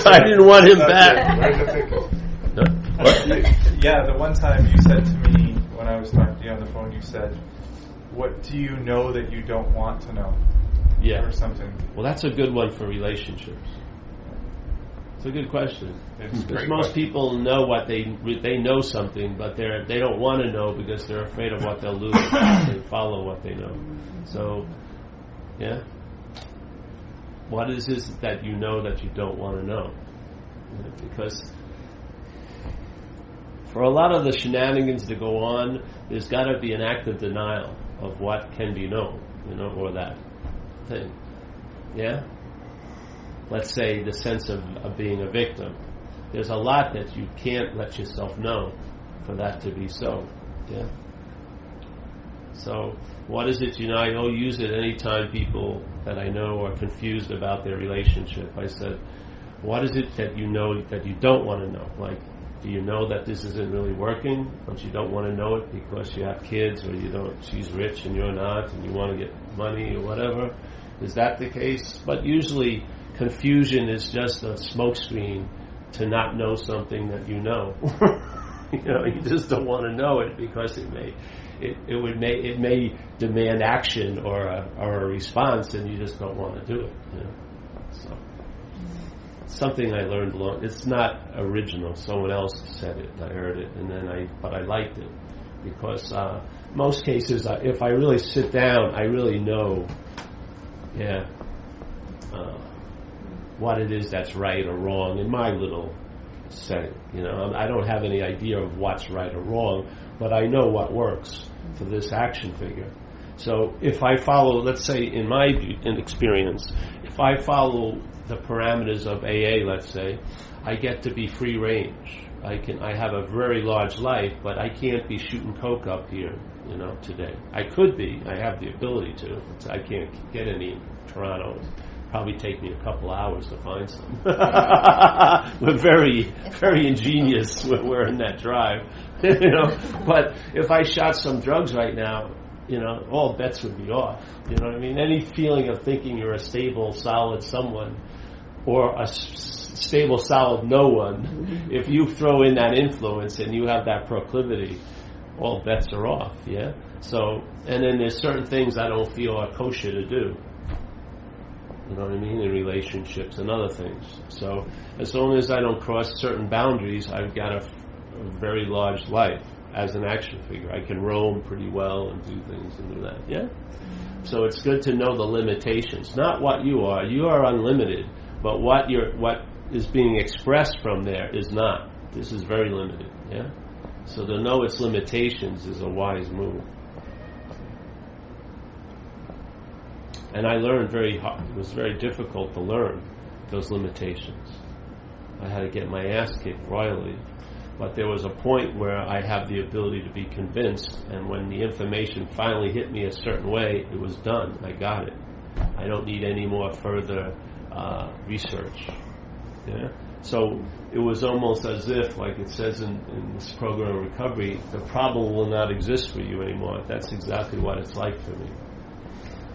I didn't want him back. Yeah, the one time you said to me when I was talking to you on the phone, you said, "What do you know that you don't want to know?" Yeah. Or something. Well, that's a good one for relationships. It's a good question. Because most people know what they know something, but they don't want to know because they're afraid of what they'll lose. They follow what they know. So, yeah. What is this that you know that you don't want to know? Because for a lot of the shenanigans to go on, there's got to be an act of denial of what can be known, or that thing. Yeah? Let's say the sense of being a victim. There's a lot that you can't let yourself know for that to be so. Yeah? So, what is it, I'll use it anytime people that I know are confused about their relationship. I said, what is it that you know that you don't want to know? Like, do you know that this isn't really working, but you don't want to know it because you have kids, or she's rich and you're not, and you want to get money or whatever? Is that the case? But usually confusion is just a smokescreen to not know something that you know. You just don't want to know it because it may demand action or a response, and you just don't want to do it. So something I learned it's not original. Someone else said it, and I heard it, but I liked it because most cases, if I really sit down, I really know, what it is that's right or wrong in my little setting. I don't have any idea of what's right or wrong, but I know what works for this action figure. So if I follow, let's say in my experience, if I follow the parameters of AA, let's say, I get to be free range. I have a very large life, but I can't be shooting coke up here, today. I could be. I have the ability to. I can't get any in Toronto. Probably take me a couple hours to find some. We're very, very ingenious when we're in that drive, But if I shot some drugs right now, all bets would be off. You know what I mean? Any feeling of thinking you're a stable, solid someone, or a stable, solid no one, if you throw in that influence and you have that proclivity, all bets are off. Yeah. So, and then there's certain things I don't feel are kosher to do. You know what I mean? In relationships and other things. So as long as I don't cross certain boundaries, I've got a very large life as an action figure. I can roam pretty well and do things and do that. Yeah? So it's good to know the limitations. Not what you are. You are unlimited. But what is being expressed from there is not. This is very limited. Yeah? So to know its limitations is a wise move. And I learned it was very difficult to learn those limitations. I had to get my ass kicked royally. But there was a point where I have the ability to be convinced, and when the information finally hit me a certain way, it was done. I got it. I don't need any more further research. Yeah? So it was almost as if, like it says in this program of recovery, the problem will not exist for you anymore. That's exactly what it's like for me.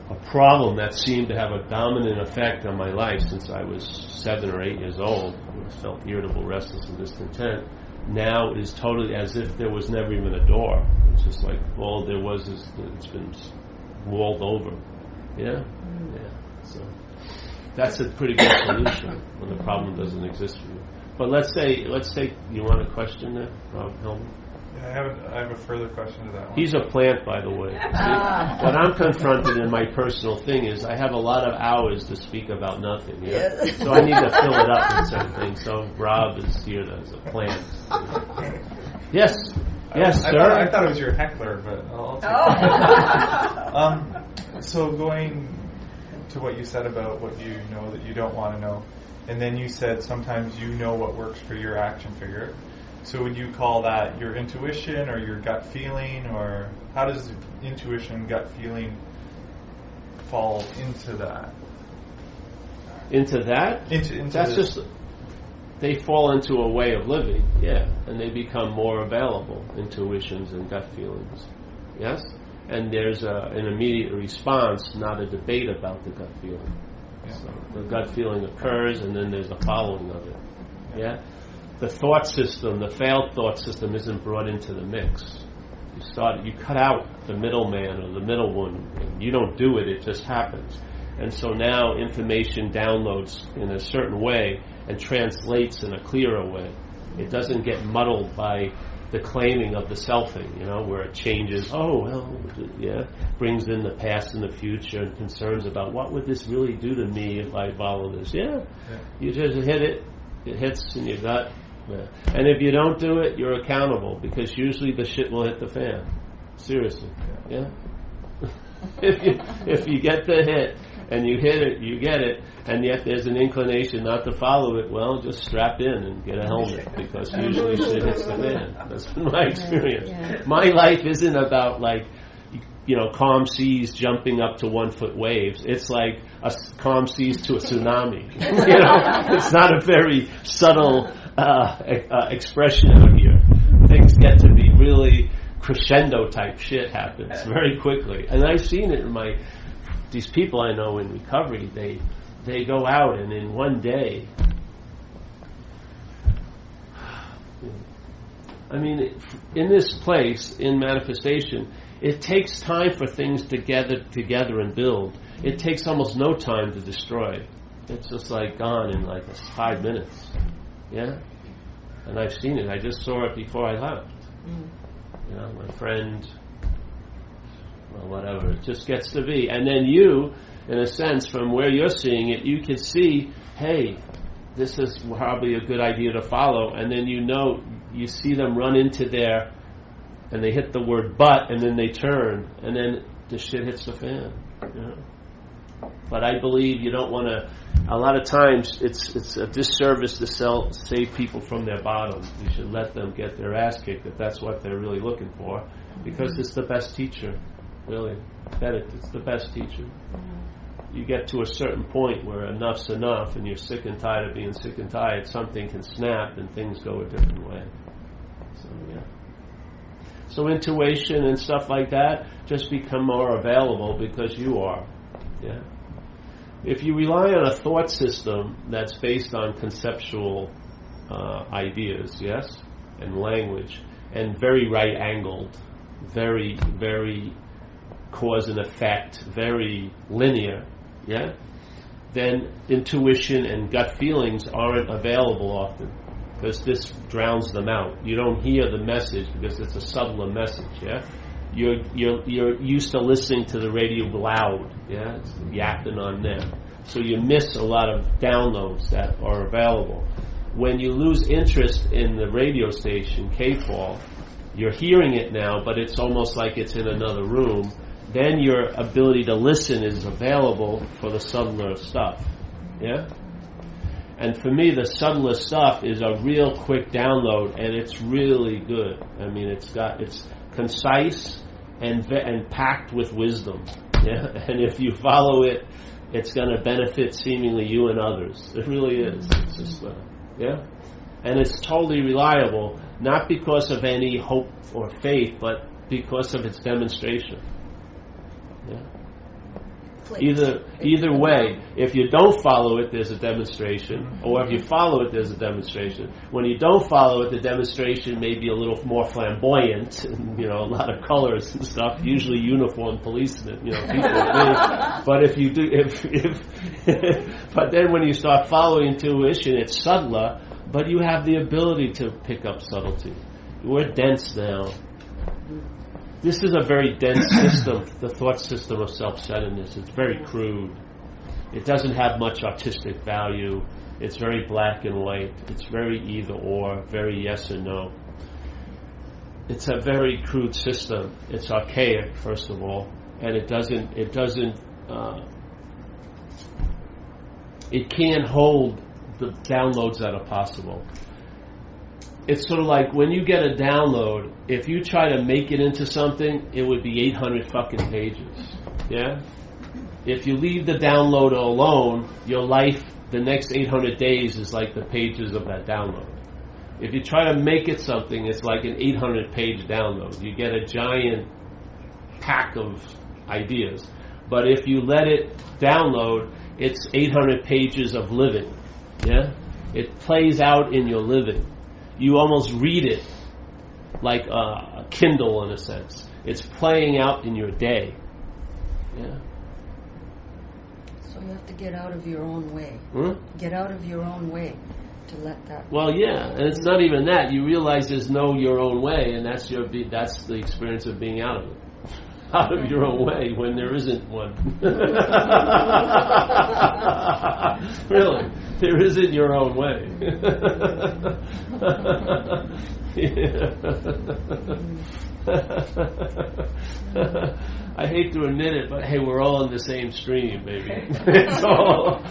A problem that seemed to have a dominant effect on my life since I was 7 or 8 years old, I felt irritable, restless, and discontent, now is totally as if there was never even a door. It's just like all there was is it's been walled over. Yeah? Yeah. So that's a pretty good solution when the problem doesn't exist for you. But let's say you want a question there, Rob Hillman? I have a further question to that one. He's a plant, by the way. See? What I'm confronted in my personal thing is I have a lot of hours to speak about nothing. Yeah? So I need to fill it up with certain things. So Rob is here as a plant. Yes. Yes, sir. I thought it was your heckler, but I'll take it. So going to what you said about what you know that you don't want to know, and then you said sometimes you know what works for your action figure. So would you call that your intuition or your gut feeling, or how does intuition, gut feeling fall into that? Into that? That's just, they fall into a way of living, yeah, and they become more available, intuitions and gut feelings, yes? And there's an immediate response, not a debate about the gut feeling. So the gut feeling occurs, and then there's a following of it. Yeah? The thought system, the failed thought system, isn't brought into the mix. You cut out the middleman or the middlewoman. You don't do it, it just happens. And so now information downloads in a certain way and translates in a clearer way. It doesn't get muddled by the claiming of the selfing, where it changes, brings in the past and the future and concerns about what would this really do to me if I follow this. You just hit it hits in your gut. Yeah. And if you don't do it, you're accountable, because usually the shit will hit the fan. Seriously. Yeah. If you get the hit and you hit it, you get it, and yet there's an inclination not to follow it, well, just strap in and get a helmet, because usually shit hits the fan. That's been my experience. Yeah. My life isn't about calm seas jumping up to 1 foot waves. It's like a calm seas to a tsunami. It's not a very subtle expression out here. Things get to be really crescendo type shit happens very quickly, and I've seen it in these people I know in recovery. They go out, and in one day, in this place, in manifestation, it takes time for things to gather together and build. It takes almost no time to destroy. It's just gone in 5 minutes. Yeah? And I've seen it. I just saw it before I left. My friend, whatever, it just gets to be. And then you, in a sense, from where you're seeing it, you can see, hey, this is probably a good idea to follow. And then you see them run into there, and they hit the word but, and then they turn, and then the shit hits the fan. But I believe you don't want to. A lot of times it's a disservice to save people from their bottom. You should let them get their ass kicked if that's what they're really looking for, because it's the best teacher. Really, it's the best teacher. You get to a certain point where enough's enough, and you're sick and tired of being sick and tired. Something can snap, and things go a different way. So intuition and stuff like that just become more available because you are. Yeah. If you rely on a thought system that's based on conceptual ideas, yes, and language, and very right-angled, very, very cause and effect, very linear, yeah, then intuition and gut feelings aren't available often, because this drowns them out. You don't hear the message because it's a subtler message, yeah? You're used to listening to the radio loud, yeah? It's yapping on them. So you miss a lot of downloads that are available. When you lose interest in the radio station, KFOL, you're hearing it now, but it's almost like it's in another room. Then your ability to listen is available for the subtler stuff, yeah? And for me, the subtler stuff is a real quick download, and it's really good. It's concise and packed with wisdom. Yeah? And if you follow it, it's going to benefit seemingly you and others. It really is. It's just, yeah? And it's totally reliable, not because of any hope or faith, but because of its demonstration. Yeah? Either way, if you don't follow it, there's a demonstration, or if you follow it, there's a demonstration. When you don't follow it, the demonstration may be a little more flamboyant, and, a lot of colors and stuff. Usually, uniformed policemen, people. But if you do, but then when you start following intuition, it's subtler, but you have the ability to pick up subtlety. We're dense now. This is a very dense system, the thought system of self-centeredness. It's very crude. It doesn't have much artistic value. It's very black and white. It's very either or, very yes and no. It's a very crude system. It's archaic, first of all, and it can't hold the downloads that are possible. It's sort of like when you get a download, if you try to make it into something, it would be 800 fucking pages. Yeah? If you leave the download alone, your life, the next 800 days is like the pages of that download. If you try to make it something, it's like an 800 page download. You get a giant pack of ideas. But if you let it download, it's 800 pages of living. Yeah? It plays out in your living. You almost read it like a Kindle in a sense. It's playing out in your day. Yeah. So you have to get out of your own way. Get out of your own way to let that. Well, yeah, and it's not even that. You realize there's no your own way, and that's the experience of being out of it. Out of your own way when there isn't one. Really, there isn't your own way. I hate to admit it, but hey, we're all in the same stream, baby. It's all.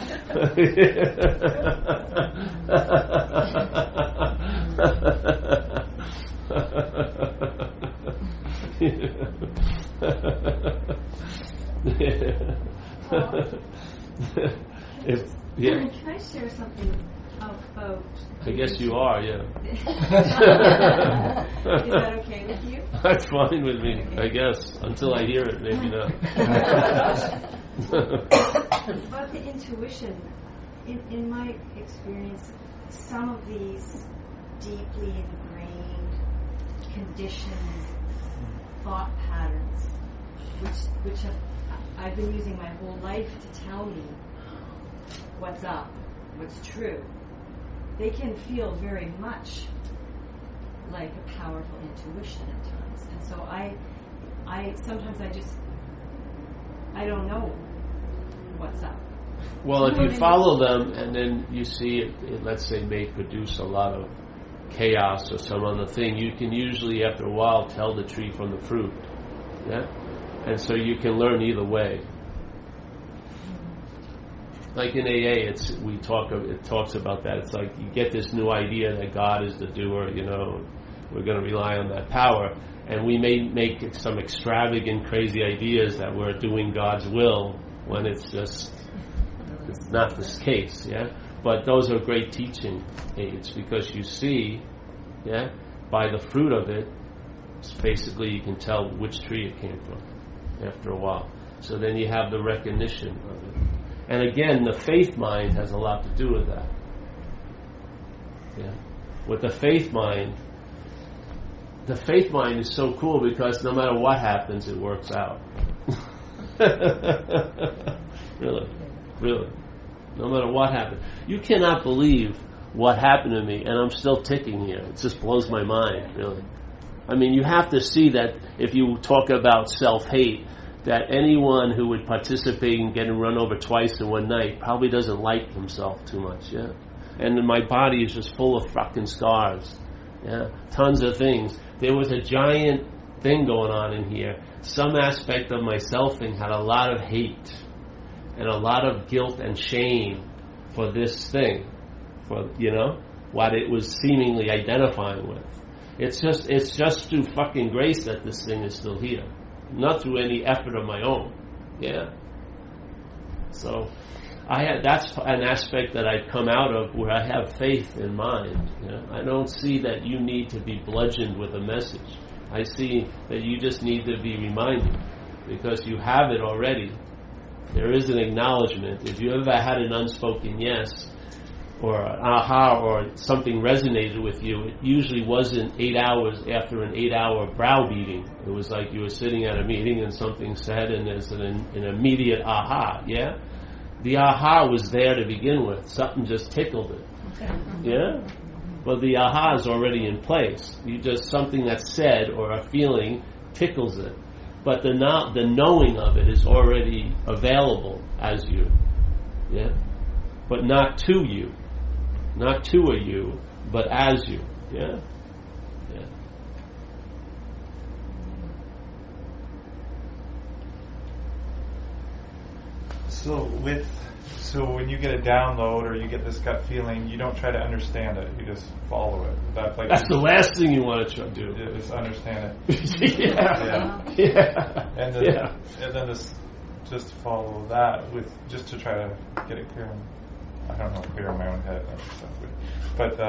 Can I share something about? I guess you are, yeah. Is that okay with you? That's fine with me, I guess. Until I hear it, maybe not. About the intuition, in my experience, some of these deeply ingrained, conditioned thought patterns, which I've been using my whole life to tell me what's up, what's true, they can feel very much like a powerful intuition at times. And so I sometimes I don't know what's up. Well, if you follow them and then you see it, let's say, may produce a lot of chaos or some other thing, you can usually, after a while, tell the tree from the fruit. Yeah? And so you can learn either way. Like in AA, it talks about that. It's like you get this new idea that God is the doer, we're going to rely on that power. And we may make some extravagant, crazy ideas that we're doing God's will when it's not this case, yeah? But those are great teaching aids because you see, yeah, by the fruit of it, it's basically you can tell which tree it came from after a while. So then you have the recognition of it. And again, the faith mind has a lot to do with that. Yeah. With the faith mind is so cool because no matter what happens, it works out. Really. No matter what happens. You cannot believe what happened to me, and I'm still ticking here. It just blows my mind, really. I mean, you have to see that if you talk about self-hate, that anyone who would participate in getting run over twice in one night probably doesn't like himself too much, yeah? And my body is just full of fucking scars, yeah? Tons of things. There was a giant thing going on in here. Some aspect of my selfing had a lot of hate and a lot of guilt and shame for this thing, for, what it was seemingly identifying with. It's just through fucking grace that this thing is still here. Not through any effort of my own. Yeah. So that's an aspect that I've come out of where I have faith in mind. I don't see that you need to be bludgeoned with a message. I see that you just need to be reminded because you have it already. There is an acknowledgement. If you ever had an unspoken yes or an aha or something resonated with you, it usually wasn't 8 hours after an 8-hour browbeating. It was like you were sitting at a meeting and something said and there's an immediate aha, yeah? The aha was there to begin with. Something just tickled it. Yeah? Well, the aha is already in place. Something that's said or a feeling tickles it. But the knowing of it is already available as you. Yeah? But not to you. Not to a you, but as you. Yeah? Yeah. So when you get a download or you get this gut feeling, you don't try to understand it. You just follow it. That's the last thing you want to try to do. Just understand it. Yeah. And then just follow that just to try to get it clear. I don't know, clear in my own head. That stuff. But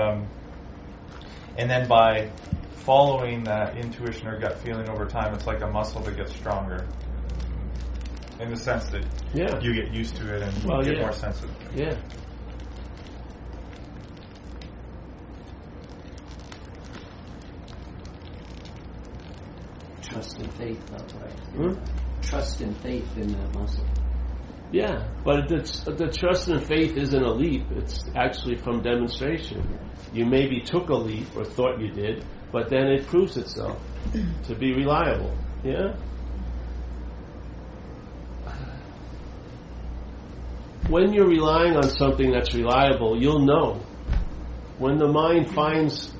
and then by following that intuition or gut feeling over time, it's like a muscle that gets stronger. in the sense that Yeah. you get used to it and Well, get yeah. more sensitive. Yeah. Trust and faith, that's right. Hmm? Trust and faith in that muscle. Yeah, but the trust and faith isn't a leap. It's actually from demonstration. You maybe took a leap or thought you did, but then it proves itself to be reliable. Yeah? When you're relying on something that's reliable, you'll know. When the mind finds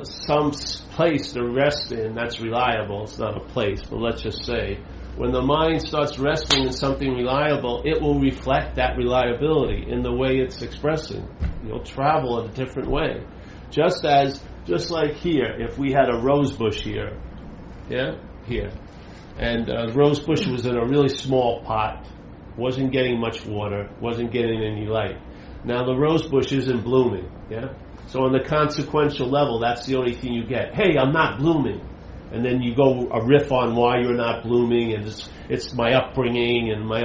some place to rest in that's reliable, it's not a place, but let's just say, when the mind starts resting in something reliable, it will reflect that reliability in the way it's expressing. You'll travel in a different way. Just like here, if we had a rose bush here, here, and rose bush was in a really small pot, wasn't getting much water, wasn't getting any light. Now the rose bush isn't blooming, So on the consequential level, that's the only thing you get. Hey, I'm not blooming. And then you go a riff on why you're not blooming, and it's my upbringing, and my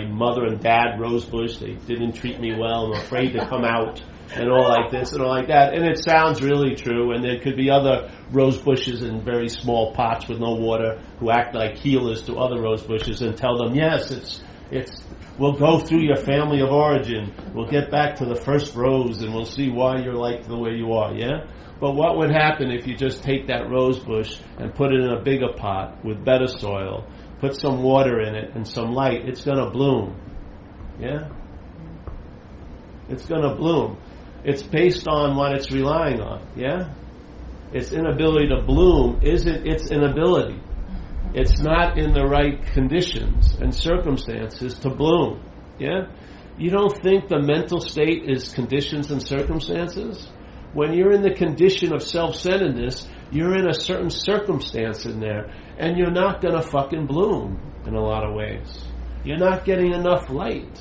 mother and dad, rosebush, they didn't treat me well, I'm afraid to come out, and all like this and all like that. And it sounds really true, and there could be other rose bushes in very small pots with no water who act like healers to other rose bushes and tell them, yes, it's we'll go through your family of origin, we'll get back to the first rose, and we'll see why you're like the way you are, But what would happen if you just take that rose bush and put it in a bigger pot with better soil, put some water in it and some light? It's going to bloom. It's going to bloom. It's based on what it's relying on. Its inability to bloom isn't its inability. It's not in the right conditions and circumstances to bloom. You don't think the mental state is conditions and circumstances? When you're in the condition of self-centeredness, you're in a certain circumstance in there, and you're not going to fucking bloom in a lot of ways. You're not getting enough light.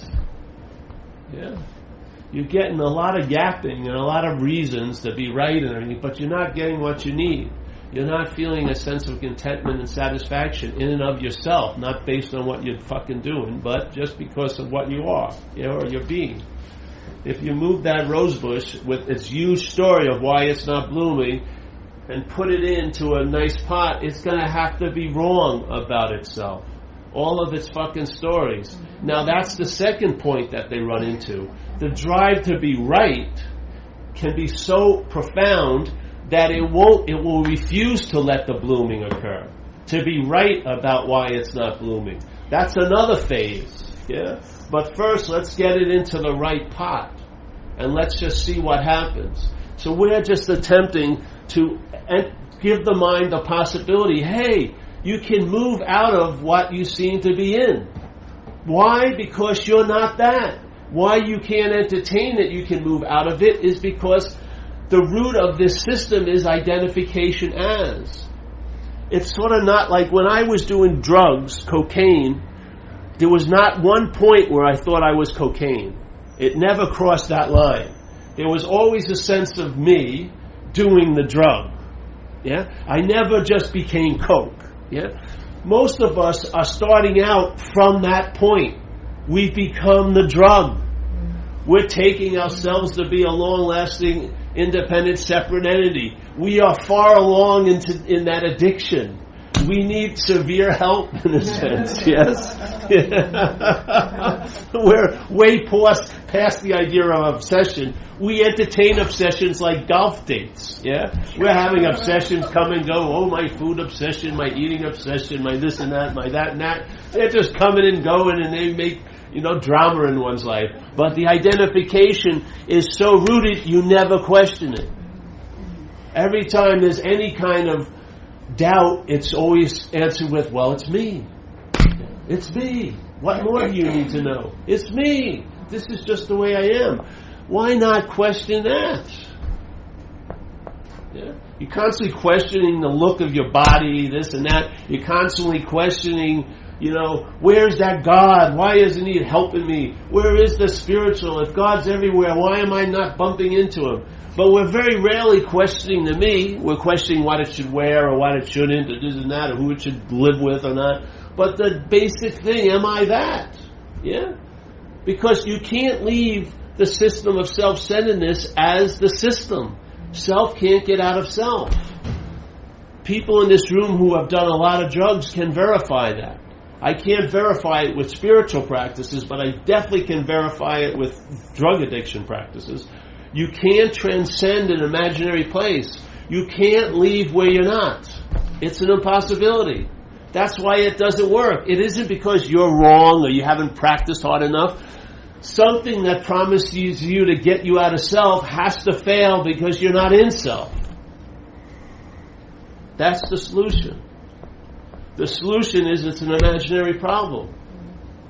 You're getting a lot of yapping and a lot of reasons to be right and everything, but you're not getting what you need. You're not feeling a sense of contentment and satisfaction in and of yourself, not based on what you're fucking doing, but just because of what you are, or your being. If you move that rose bush with its huge story of why it's not blooming and put it into a nice pot, it's going to have to be wrong about itself. All of its fucking stories. Now that's the second point that they run into. The drive to be right can be so profound that it will refuse to let the blooming occur. To be right about why it's not blooming. That's another phase. But first, let's get it into the right pot, and let's just see what happens. So we're just attempting to give the mind the possibility, hey, you can move out of what you seem to be in. Why? Because you're not that. Why you can't entertain that you can move out of it is because the root of this system is identification as. It's sort of not like when I was doing drugs, cocaine, there was not one point where I thought I was cocaine. It never crossed that line. There was always a sense of me doing the drug. I never just became coke. Most of us are starting out from that point. We become the drug. We're taking ourselves to be a long-lasting, independent, separate entity. We are far along in that addiction. We need severe help, in a sense, We're way past the idea of obsession. We entertain obsessions like golf dates, We're having obsessions come and go. Oh, my food obsession, my eating obsession, my this and that, my that and that. They're just coming and going, and they make, drama in one's life. But the identification is so rooted, you never question it. Every time there's any kind of doubt, it's always answered with, well, it's me. It's me. What more do you need to know? It's me. This is just the way I am. Why not question that? You're constantly questioning the look of your body, this and that. You're constantly questioning, where's that God? Why isn't He helping me? Where is the spiritual? If God's everywhere, why am I not bumping into Him? But we're very rarely questioning the me. We're questioning what it should wear or what it shouldn't, or this and that, or who it should live with or not. But the basic thing, am I that? Yeah? Because you can't leave the system of self-centeredness as the system. Self can't get out of self. People in this room who have done a lot of drugs can verify that. I can't verify it with spiritual practices, but I definitely can verify it with drug addiction practices. You can't transcend an imaginary place. You can't leave where you're not. It's an impossibility. That's why it doesn't work. It isn't because you're wrong or you haven't practiced hard enough. Something that promises you to get you out of self has to fail because you're not in self. That's the solution. The solution is it's an imaginary problem.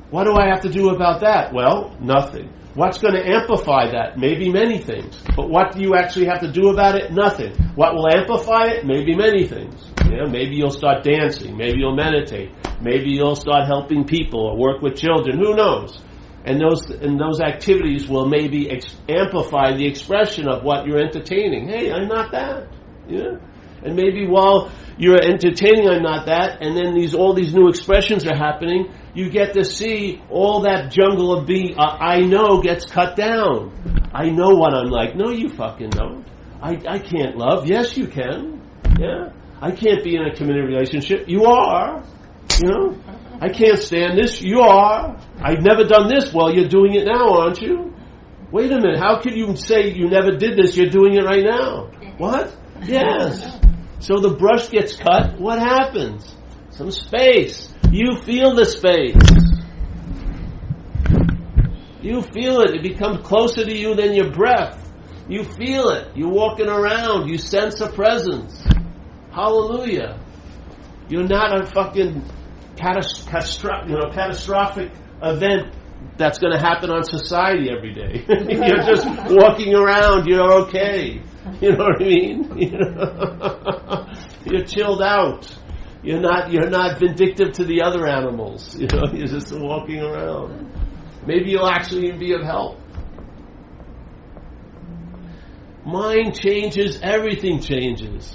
What do I have to do about that? Well, nothing. What's going to amplify that? Maybe many things. But what do you actually have to do about it? Nothing. What will amplify it? Maybe many things. Maybe you'll start dancing. Maybe you'll meditate. Maybe you'll start helping people or work with children. Who knows? And those activities will maybe amplify the expression of what you're entertaining. Hey, I'm not that. Yeah. And maybe while you're entertaining, I'm not that, and then all these new expressions are happening, you get to see all that jungle of I know gets cut down. I know what I'm like. No, you fucking don't. I can't love. Yes, you can. Yeah. I can't be in a committed relationship. You are. I can't stand this. You are. I've never done this. Well, you're doing it now, aren't you? Wait a minute. How could you say you never did this? You're doing it right now. What? Yes. So the brush gets cut. What happens? Some space. You feel the space. You feel it. It becomes closer to you than your breath. You feel it. You're walking around. You sense a presence. Hallelujah. You're not a fucking catastrophic event that's going to happen on society every day. You're just walking around. You're okay. You know what I mean? You're chilled out. You're not vindictive to the other animals. You're just walking around. Maybe you'll actually even be of help. Mind changes, everything changes.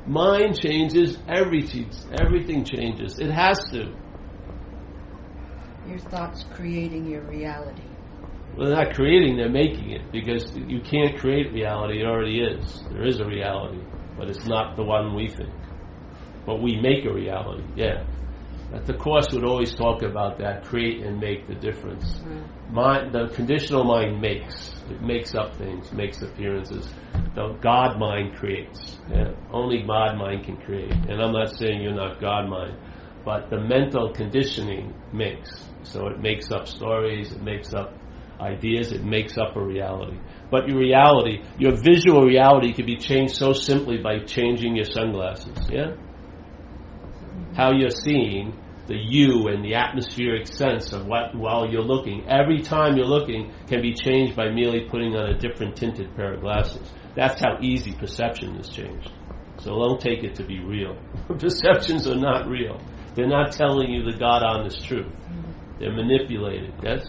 Mind changes, everything changes. It has to. Your thoughts creating your reality. Well, they're not creating, they're making it. Because you can't create reality, it already is. There is a reality, but it's not the one we think. But we make a reality, yeah. But the Course would always talk about that, create and make the difference. Mm-hmm. The conditional mind makes. It makes up things, makes appearances. The God mind creates. Yeah? Only God mind can create. And I'm not saying you're not God mind, but the mental conditioning makes. So it makes up stories, it makes up ideas, it makes up a reality. But your reality, your visual reality can be changed so simply by changing your sunglasses, yeah? How you're seeing the you and the atmospheric sense of what while you're looking. Every time you're looking can be changed by merely putting on a different tinted pair of glasses. That's how easy perception is changed. So don't take it to be real. Perceptions are not real. They're not telling you the God honest truth. They're manipulated, yes?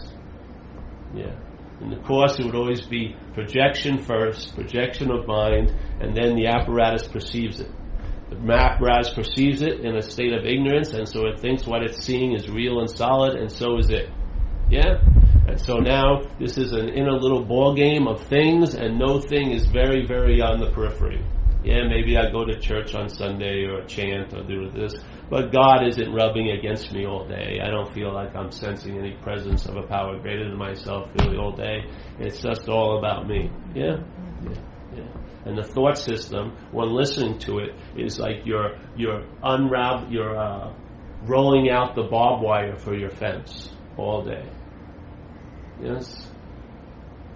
Yeah. In the Course it would always be projection first, projection of mind, and then the apparatus perceives it. The apparatus perceives it in a state of ignorance, and so it thinks what it's seeing is real and solid, and so is it. Yeah? And so now this is an inner little ball game of things, and no thing is very, very on the periphery. Yeah, maybe I go to church on Sunday or chant or do this, but God isn't rubbing against me all day. I don't feel like I'm sensing any presence of a power greater than myself really all day. It's just all about me. Yeah? Yeah. Yeah. And the thought system, when listening to it, is like you're rolling out the barbed wire for your fence all day. Yes?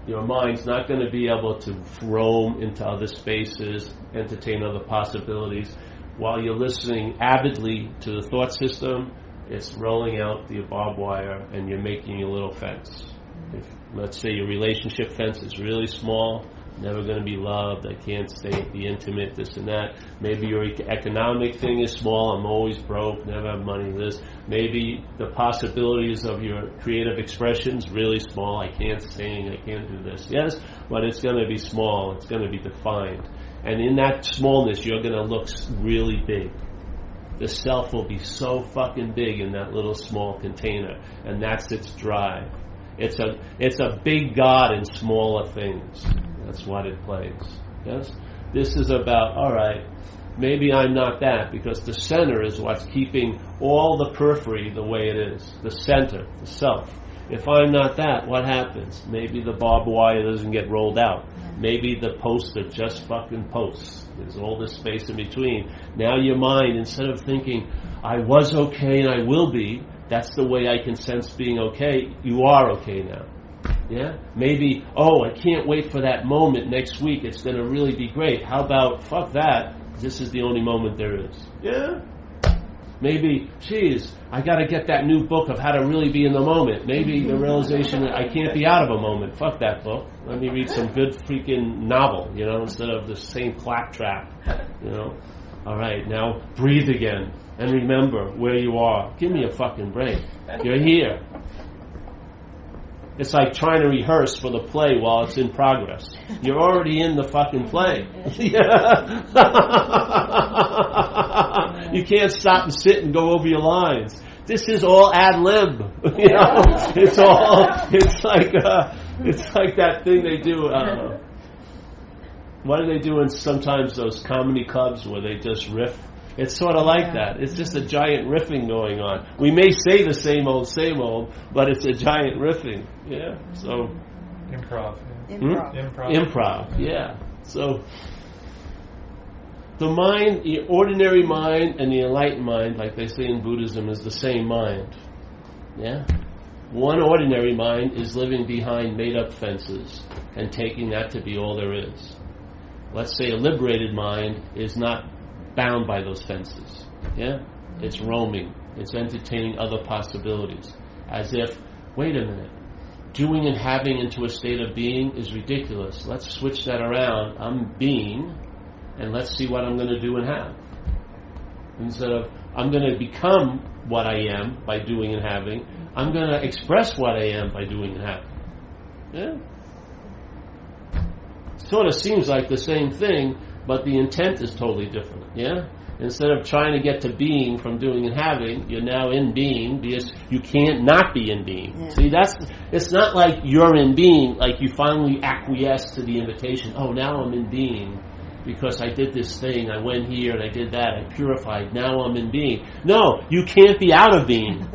Your mind's not going to be able to roam into other spaces, entertain other possibilities. While you're listening avidly to the thought system, it's rolling out the barbed wire and you're making a little fence. If, let's say your relationship fence is really small, never going to be loved, I can't be intimate, this and that. Maybe your economic thing is small, I'm always broke, never have money, this. Maybe the possibilities of your creative expressions really small, I can't sing, I can't do this. Yes, but it's going to be small, it's going to be defined. And in that smallness, you're going to look really big. the self will be so fucking big in that little small container, and that's its drive. It's a big God in smaller things. That's what it plays. Yes? This is about, all right, maybe I'm not that, because the center is what's keeping all the periphery the way it is. The center, the self. If I'm not that, what happens? Maybe the barbed wire doesn't get rolled out. Maybe the poster just fucking posts. There's all this space in between. Now your mind, instead of thinking, I was okay and I will be, that's the way I can sense being okay, you are okay now. Yeah? Maybe, I can't wait for that moment next week. It's going to really be great. How about, fuck that. This is the only moment there is. Yeah? Maybe, geez, I got to get that new book of how to really be in the moment. Maybe the realization that I can't be out of a moment. Fuck that book. Let me read some good freaking novel, instead of the same claptrap, All right, now breathe again. And remember where you are. Give me a fucking break. You're here. It's like trying to rehearse for the play while it's in progress. You're already in the fucking play. You can't stop and sit and go over your lines. This is all ad lib. It's like that thing they do. What do they do in sometimes those comedy clubs where they just riff? It's sort of like that. It's just a giant riffing going on. We may say the same old, but it's a giant riffing. Yeah. So improv. Improv. Yeah. So the mind, the ordinary mind and the enlightened mind, like they say in Buddhism, is the same mind. Yeah. One ordinary mind is living behind made-up fences and taking that to be all there is. Let's say a liberated mind is not bound by those fences. Yeah? It's roaming. It's entertaining other possibilities. As if, wait a minute, doing and having into a state of being is ridiculous. Let's switch that around. I'm being, and let's see what I'm going to do and have. Instead of, I'm going to become what I am by doing and having, I'm going to express what I am by doing and having. Yeah? Sort of seems like the same thing, but the intent is totally different. Yeah? Instead of trying to get to being from doing and having, you're now in being because you can't not be in being. Yeah. See, it's not like you're in being, like you finally acquiesce to the invitation. Oh, now I'm in being because I did this thing, I went here and I did that, I purified, now I'm in being. No, you can't be out of being.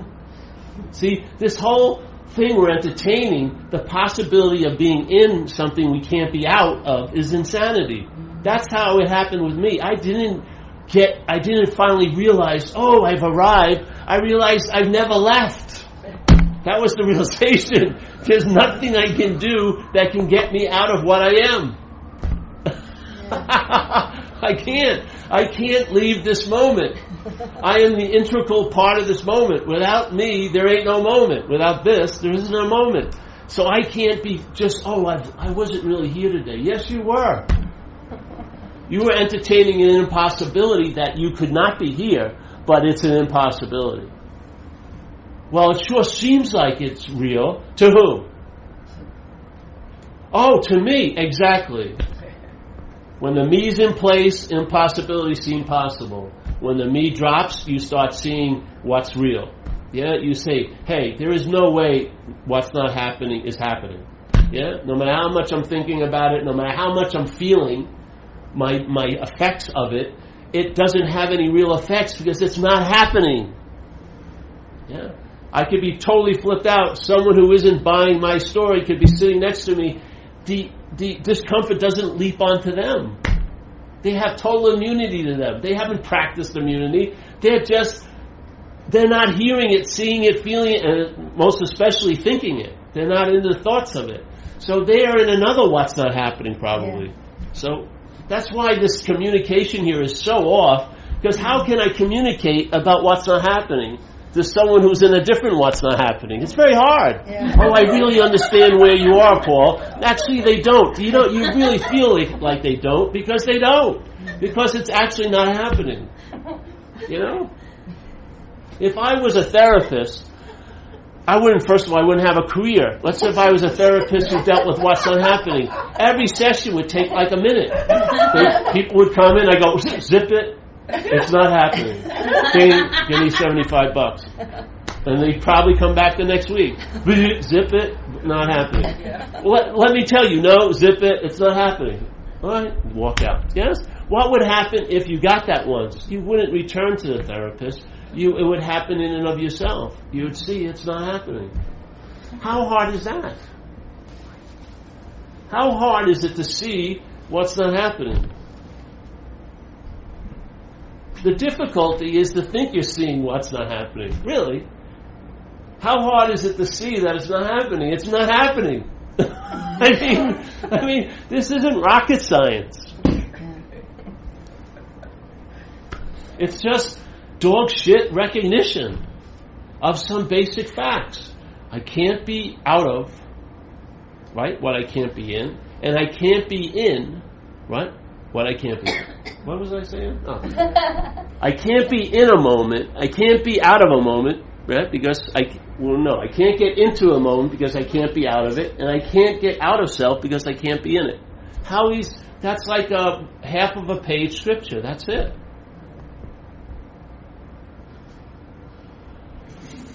See, this whole thing we're entertaining, the possibility of being in something we can't be out of, is insanity. That's how it happened with me. I didn't finally realize, I've arrived. I realized I've never left. That was the realization. There's nothing I can do that can get me out of what I am. I can't leave this moment. I am the integral part of this moment. Without me, there ain't no moment. Without this, there isn't a moment. So I can't be just, I wasn't really here today. Yes, you were. You were entertaining an impossibility that you could not be here, but it's an impossibility. Well, it sure seems like it's real. To who? To me, exactly. When the me's in place, impossibilities seem possible. When the me drops, you start seeing what's real. Yeah, you say, hey, there is no way what's not happening is happening. Yeah, no matter how much I'm thinking about it, no matter how much I'm feeling my effects of it, it doesn't have any real effects because it's not happening. Yeah, I could be totally flipped out. Someone who isn't buying my story could be sitting next to me. The discomfort doesn't leap onto them. They have total immunity to them. They haven't practiced immunity. They're not hearing it, seeing it, feeling it, and most especially thinking it. They're not into the thoughts of it. So they are in another what's not happening probably. Yeah. So that's why this communication here is so off, because how can I communicate about what's not happening to someone who's in a different what's not happening? It's very hard. Yeah. I really understand where you are, Paul. Actually, they don't. You really feel like they don't, because they don't. Because it's actually not happening. If I was a therapist, I wouldn't have a career. Let's say if I was a therapist who dealt with what's not happening. Every session would take like a minute. People would come in, I go, zip it. It's not happening. Give me $75. And they probably come back the next week. Zip it, not happening. Let me tell you, no, zip it, it's not happening. All right, walk out. Yes? What would happen if you got that once? You wouldn't return to the therapist. It would happen in and of yourself. You would see it's not happening. How hard is that? How hard is it to see what's not happening? The difficulty is to think you're seeing what's not happening. Really? How hard is it to see that it's not happening? It's not happening. I mean, this isn't rocket science. It's just dog shit recognition of some basic facts. I can't be out of, right, what I can't be in, and I can't be in, right, what I can't be in. What was I saying? Oh. I can't be in a moment, I can't be out of a moment, right, because I can't get into a moment because I can't be out of it, and I can't get out of self because I can't be in it. That's like a half of a page scripture, that's it.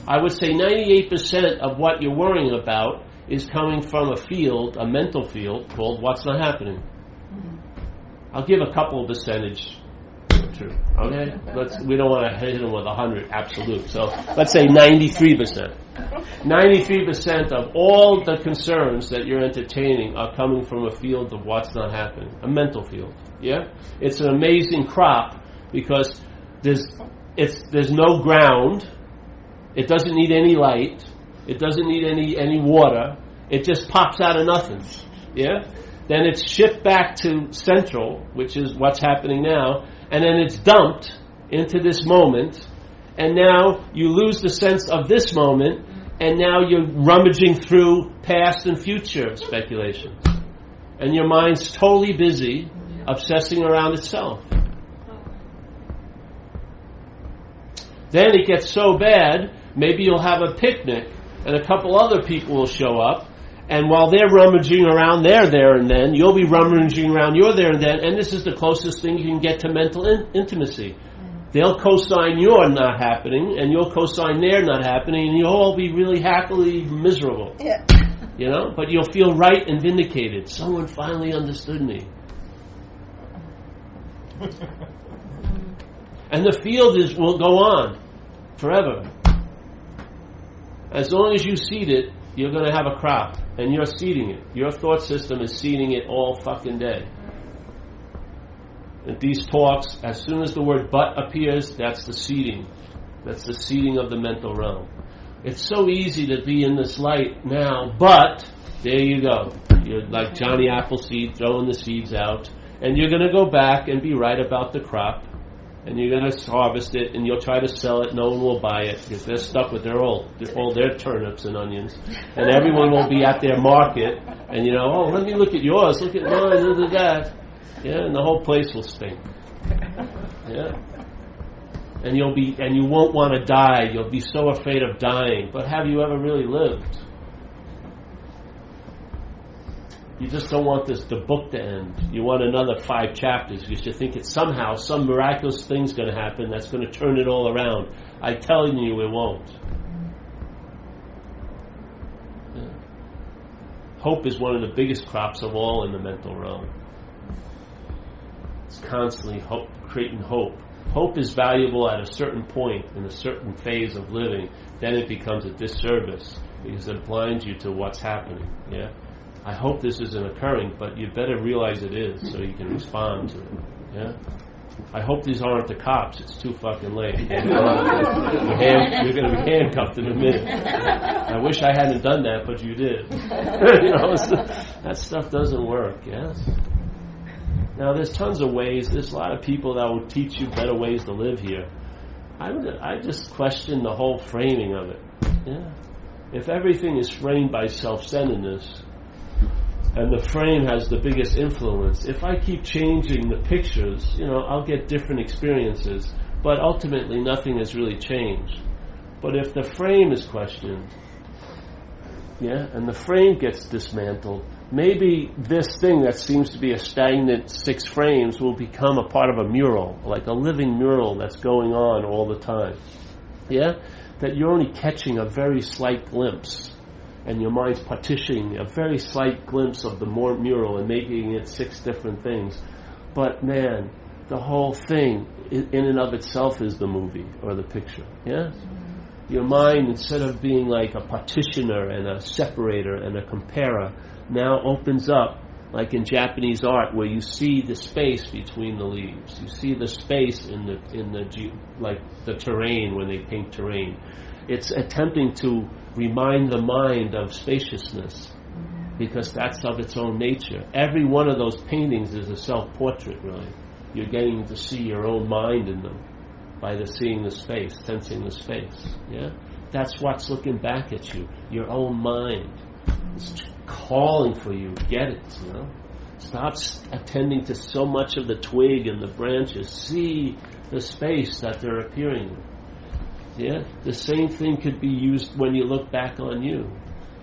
I would say 98% of what you're worrying about is coming from a field, a mental field, called what's not happening. I'll give a couple of percentage true. Okay? We don't want to hit them with 100 absolute. So let's say 93%. 93% of all the concerns that you're entertaining are coming from a field of what's not happening, a mental field. Yeah? It's an amazing crop because there's no ground. It doesn't need any light. It doesn't need any water. It just pops out of nothing. Yeah? Then it's shipped back to central, which is what's happening now, and then it's dumped into this moment, and now you lose the sense of this moment, and now you're rummaging through past and future speculations. And your mind's totally busy obsessing around itself. Then it gets so bad, maybe you'll have a picnic, and a couple other people will show up, and while they're rummaging around their there and then, you'll be rummaging around your there and then, and this is the closest thing you can get to mental intimacy. They'll co-sign your not happening, and you'll co-sign their not happening, and you'll all be really happily miserable. Yeah. You know? But you'll feel right and vindicated. Someone finally understood me. And the field will go on forever. As long as you seed it, you're going to have a crop, and you're seeding it. Your thought system is seeding it all fucking day. And these talks, as soon as the word but appears, that's the seeding. That's the seeding of the mental realm. It's so easy to be in this light now, but there you go. You're like Johnny Appleseed throwing the seeds out, and you're going to go back and be right about the crop, and you're going to harvest it, and you'll try to sell it. No one will buy it because they're stuck with all their turnips and onions, and everyone will be at their market, and oh, let me look at yours, look at mine, look at that, yeah, and the whole place will stink, yeah, and you won't want to die. You'll be so afraid of dying. But have you ever really lived? You just don't want the book to end. You want another 5 chapters because you think it's somehow some miraculous thing's going to happen that's going to turn it all around. I'm telling you, it won't. Yeah. Hope is one of the biggest crops of all in the mental realm. It's constantly creating hope. Hope is valuable at a certain point in a certain phase of living. Then it becomes a disservice because it blinds you to what's happening. Yeah. I hope this isn't occurring, but you better realize it is so you can respond to it. Yeah? I hope these aren't the cops. It's too fucking late. You're going to be handcuffed in a minute. I wish I hadn't done that, but you did. That stuff doesn't work, yes? Now, there's tons of ways. There's a lot of people that will teach you better ways to live here. I just question the whole framing of it. Yeah? If everything is framed by self-centeredness, and the frame has the biggest influence, if I keep changing the pictures, I'll get different experiences, but ultimately nothing has really changed. But if the frame is questioned, yeah, and the frame gets dismantled, maybe this thing that seems to be a stagnant 6 frames will become a part of a mural, like a living mural that's going on all the time. Yeah? That you're only catching a very slight glimpse, and your mind's partitioning a very slight glimpse of the mural and making it 6 different things. But man, the whole thing in and of itself is the movie or the picture. Yeah? Your mind, instead of being like a partitioner and a separator and a comparer, now opens up, like in Japanese art, where you see the space between the leaves. You see the space in the terrain when they paint terrain. It's attempting to remind the mind of spaciousness, because that's of its own nature. Every one of those paintings is a self-portrait, really. You're getting to see your own mind in them by seeing the space, sensing the space. Yeah, that's what's looking back at you. Your own mind. It's calling for you. Get it, you know? Stop attending to so much of the twig and the branches. See the space that they're appearing in. Yeah? The same thing could be used when you look back on you.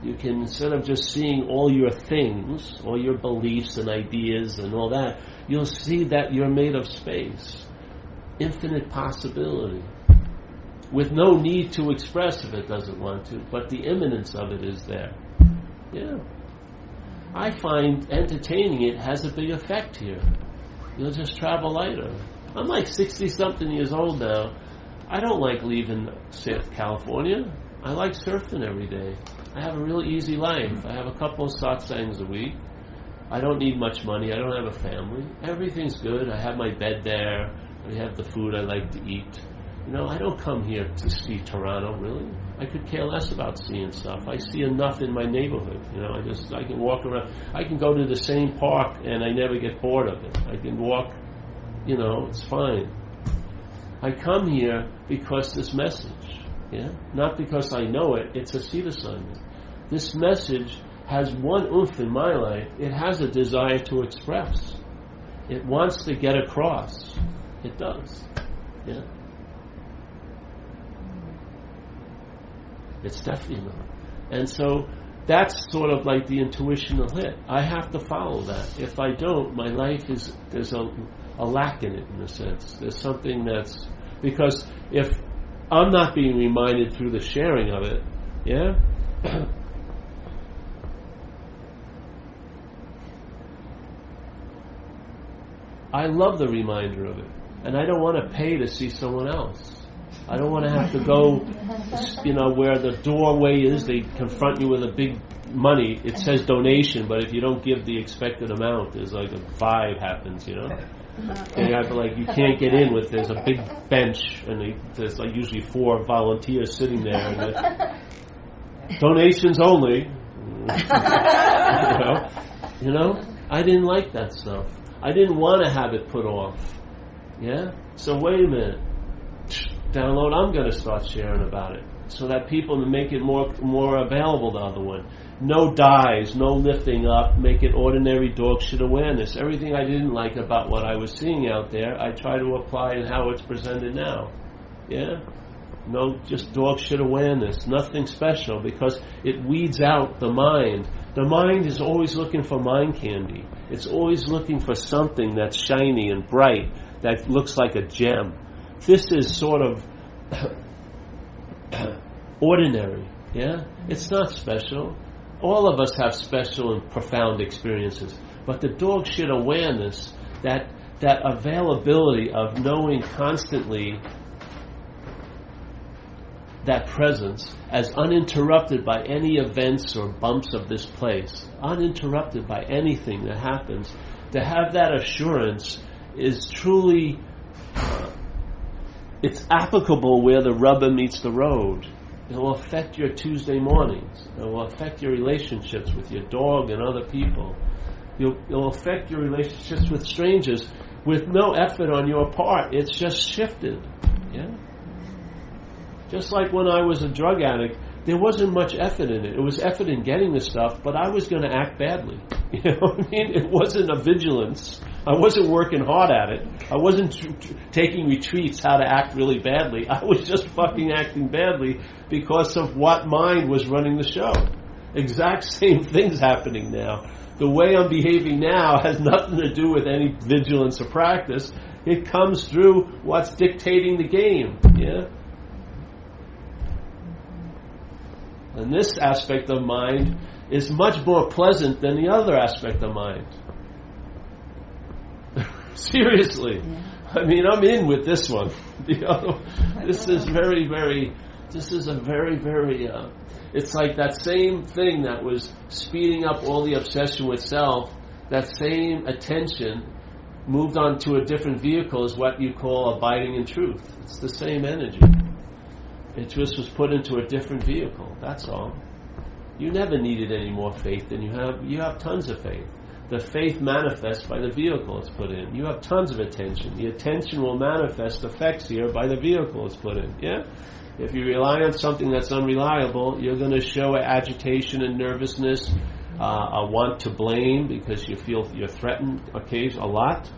You can, instead of just seeing all your things, all your beliefs and ideas and all that, you'll see that you're made of space. Infinite possibility. With no need to express if it doesn't want to, but the imminence of it is there. Yeah. I find entertaining it has a big effect here. You'll just travel lighter. I'm like 60-something years old now. I don't like leaving California. I like surfing every day. I have a really easy life. I have a couple of satsangs a week. I don't need much money. I don't have a family. Everything's good. I have my bed there. I have the food I like to eat. You know, I don't come here to see Toronto, really. I could care less about seeing stuff. I see enough in my neighborhood. You know, I can walk around. I can go to the same park and I never get bored of it. I can walk, you know, it's fine. I come here because this message, yeah? Not because I know it, it's a seed assignment. This message has one oomph in my life. It has a desire to express. It wants to get across. It does. Yeah. It's definitely not. And so that's sort of like the intuitional hit. I have to follow that. If I don't, my life there's a lack in it, in a sense. There's something that's, because if I'm not being reminded through the sharing of it, yeah? I love the reminder of it. And I don't want to pay to see someone else. I don't want to have to go, you know, where the doorway is, they confront you with a big money. It says donation, but if you don't give the expected amount, there's like a vibe happens, you know? And you have to, like, you can't get in with, there's a big bench, and there's like usually 4 volunteers sitting there. And donations only. You know? I didn't like that stuff. I didn't want to have it put off. Yeah? So wait a minute. Download, I'm going to start sharing about it so that people make it more available to other one. No dies, no lifting up, make it ordinary dog shit awareness. Everything I didn't like about what I was seeing out there, I try to apply in how it's presented now. Yeah? No, just dog shit awareness. Nothing special, because it weeds out the mind. The mind is always looking for mind candy. It's always looking for something that's shiny and bright, that looks like a gem. This is sort of ordinary, yeah? It's not special. All of us have special and profound experiences. But the dog shit awareness, that availability of knowing constantly that presence as uninterrupted by any events or bumps of this place, uninterrupted by anything that happens, to have that assurance is truly... it's applicable where the rubber meets the road. It will affect your Tuesday mornings. It will affect your relationships with your dog and other people. It will affect your relationships with strangers with no effort on your part. It's just shifted. Yeah? Just like when I was a drug addict, there wasn't much effort in it. It was effort in getting the stuff, but I was going to act badly. You know what I mean? It wasn't a vigilance. I wasn't working hard at it. I wasn't taking retreats how to act really badly. I was just fucking acting badly because of what mind was running the show. Exact same things happening now. The way I'm behaving now has nothing to do with any vigilance or practice. It comes through what's dictating the game. Yeah? And this aspect of mind is much more pleasant than the other aspect of mind. Seriously. Yeah. I mean, I'm in with this one. The other, this is very, very, this is a very, very, it's like that same thing that was speeding up all the obsession with self, that same attention moved on to a different vehicle is what you call abiding in truth. It's the same energy. It just was put into a different vehicle, that's all. You never needed any more faith than you have. You have tons of faith. The faith manifests by the vehicle it's put in. You have tons of attention. The attention will manifest effects here by the vehicle it's put in. Yeah? If you rely on something that's unreliable, you're going to show agitation and nervousness, a want to blame because you feel you're threatened a lot.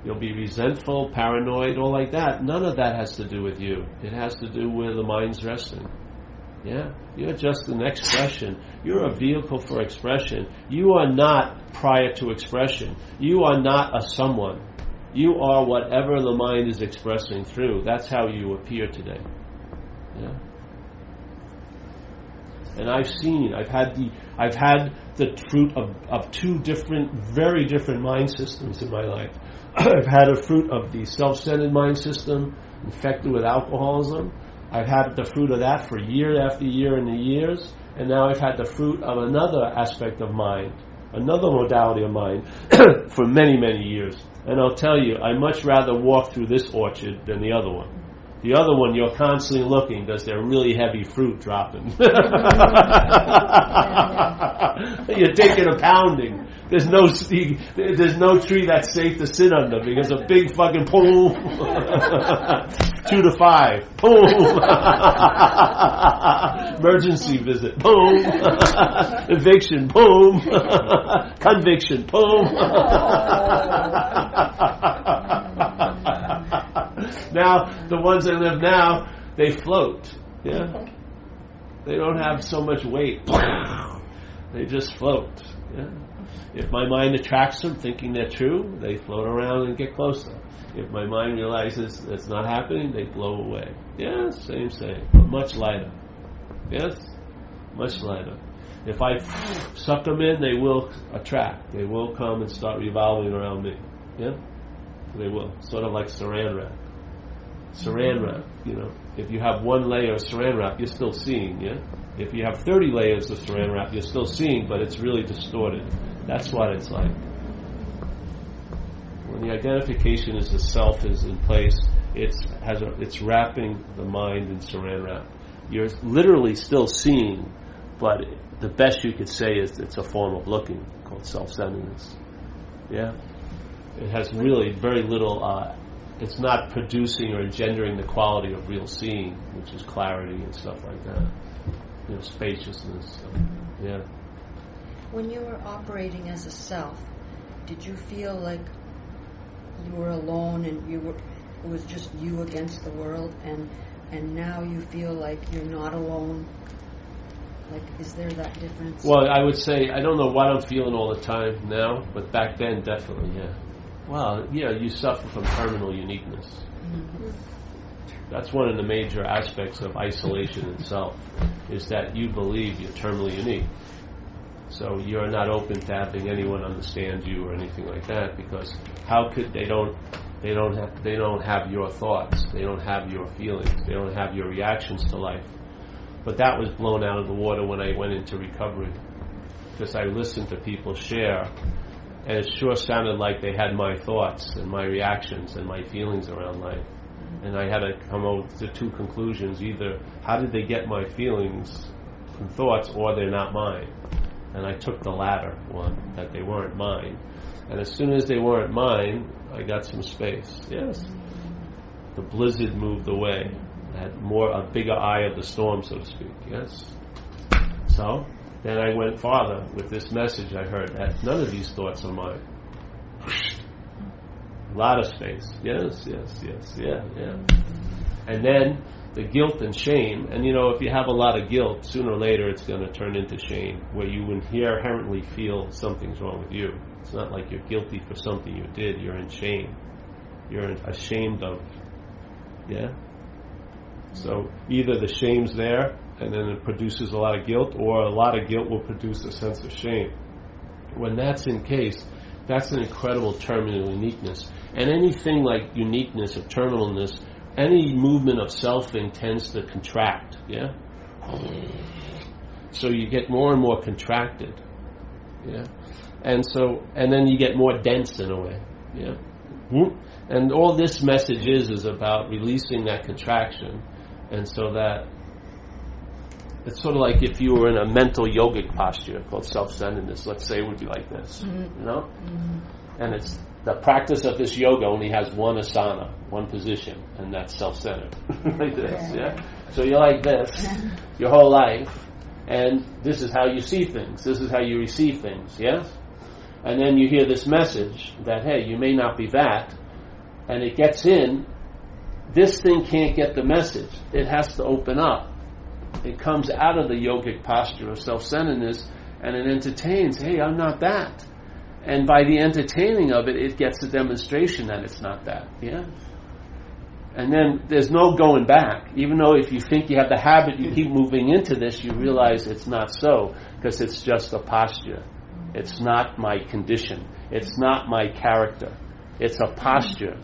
You'll be resentful, paranoid, all like that. None of that has to do with you. It has to do with the mind's resting. Yeah? You're just an expression. You're a vehicle for expression. You are not prior to expression. You are not a someone. You are whatever the mind is expressing through. That's how you appear today. Yeah? And I've had the fruit of two different, very different mind systems in my life. I've had a fruit of the self-centered mind system infected with alcoholism. I've had the fruit of that for year after year and years, and now I've had the fruit of another aspect of mind, another modality of mind, for many, many years. And I'll tell you, I much rather walk through this orchard than the other one. The other one, you're constantly looking because they're really heavy fruit dropping. You're taking a pounding. There's no tree that's safe to sit under because a big fucking boom. 2 to 5. Boom. Emergency visit. Boom. Eviction. Boom. Conviction. Boom. Now, the ones that live now, they float. Yeah. They don't have so much weight. They just float. Yeah. If my mind attracts them, thinking they're true, they float around and get closer. If my mind realizes it's not happening, they blow away. Yeah, same, but much lighter. Yes, much lighter. If I suck them in, they will attract. They will come and start revolving around me. Yeah, they will. Sort of like saran wrap. Saran wrap, if you have one layer of saran wrap, you're still seeing, yeah? If you have 30 layers of saran wrap, you're still seeing, but it's really distorted. That's what it's like. When the identification as the self is in place, it's wrapping the mind in saran wrap. You're literally still seeing, but the best you could say is it's a form of looking called self-centeredness. Yeah? It has really very little, it's not producing or engendering the quality of real seeing, which is clarity and stuff like that. Spaciousness. Yeah. When you were operating as a self, did you feel like you were alone and it was just you against the world, and now you feel like you're not alone? Like, is there that difference? Well, I would say I don't know what I'm feeling all the time now, but back then, definitely, yeah. Well, yeah, you suffer from terminal uniqueness. Mm-hmm. That's one of the major aspects of isolation itself, is that you believe you're terminally unique. So you're not open to having anyone understand you or anything like that, because how could they don't have your thoughts, they don't have your feelings, they don't have your reactions to life. But that was blown out of the water when I went into recovery, because I listened to people share, and it sure sounded like they had my thoughts and my reactions and my feelings around life. And I had to come over to two conclusions: either how did they get my feelings and thoughts, or they're not mine. And I took the latter one, that they weren't mine. And as soon as they weren't mine, I got some space. Yes. The blizzard moved away. I had a bigger eye of the storm, so to speak. Yes. So then I went farther with this message I heard, that none of these thoughts are mine. A lot of space. Yes, yeah. And then the guilt and shame, and if you have a lot of guilt, sooner or later it's going to turn into shame, where you inherently feel something's wrong with you. It's not like you're guilty for something you did, you're in shame. You're ashamed of. Yeah? So either the shame's there, and then it produces a lot of guilt, or a lot of guilt will produce a sense of shame. When that's in case, that's an incredible terminal uniqueness. And anything like uniqueness or terminalness, any movement of selfing tends to contract, yeah? So you get more and more contracted, yeah? And then you get more dense in a way, yeah? And all this message is about releasing that contraction, and so that it's sort of like if you were in a mental yogic posture called self-centeredness. Let's say it would be like this, and it's the practice of this yoga only has one asana, one position, and that's self-centered, like this. Yeah. So you're like this your whole life, and this is how you see things. This is how you receive things. Yes. And then you hear this message that, hey, you may not be that, and it gets in. This thing can't get the message. It has to open up. It comes out of the yogic posture of self-centeredness, and it entertains, hey, I'm not that. And by the entertaining of it, it gets a demonstration that it's not that. Yeah? And then there's no going back. Even though if you think you have the habit, you keep moving into this, you realize it's not so, because it's just a posture. It's not my condition. It's not my character. It's a posture.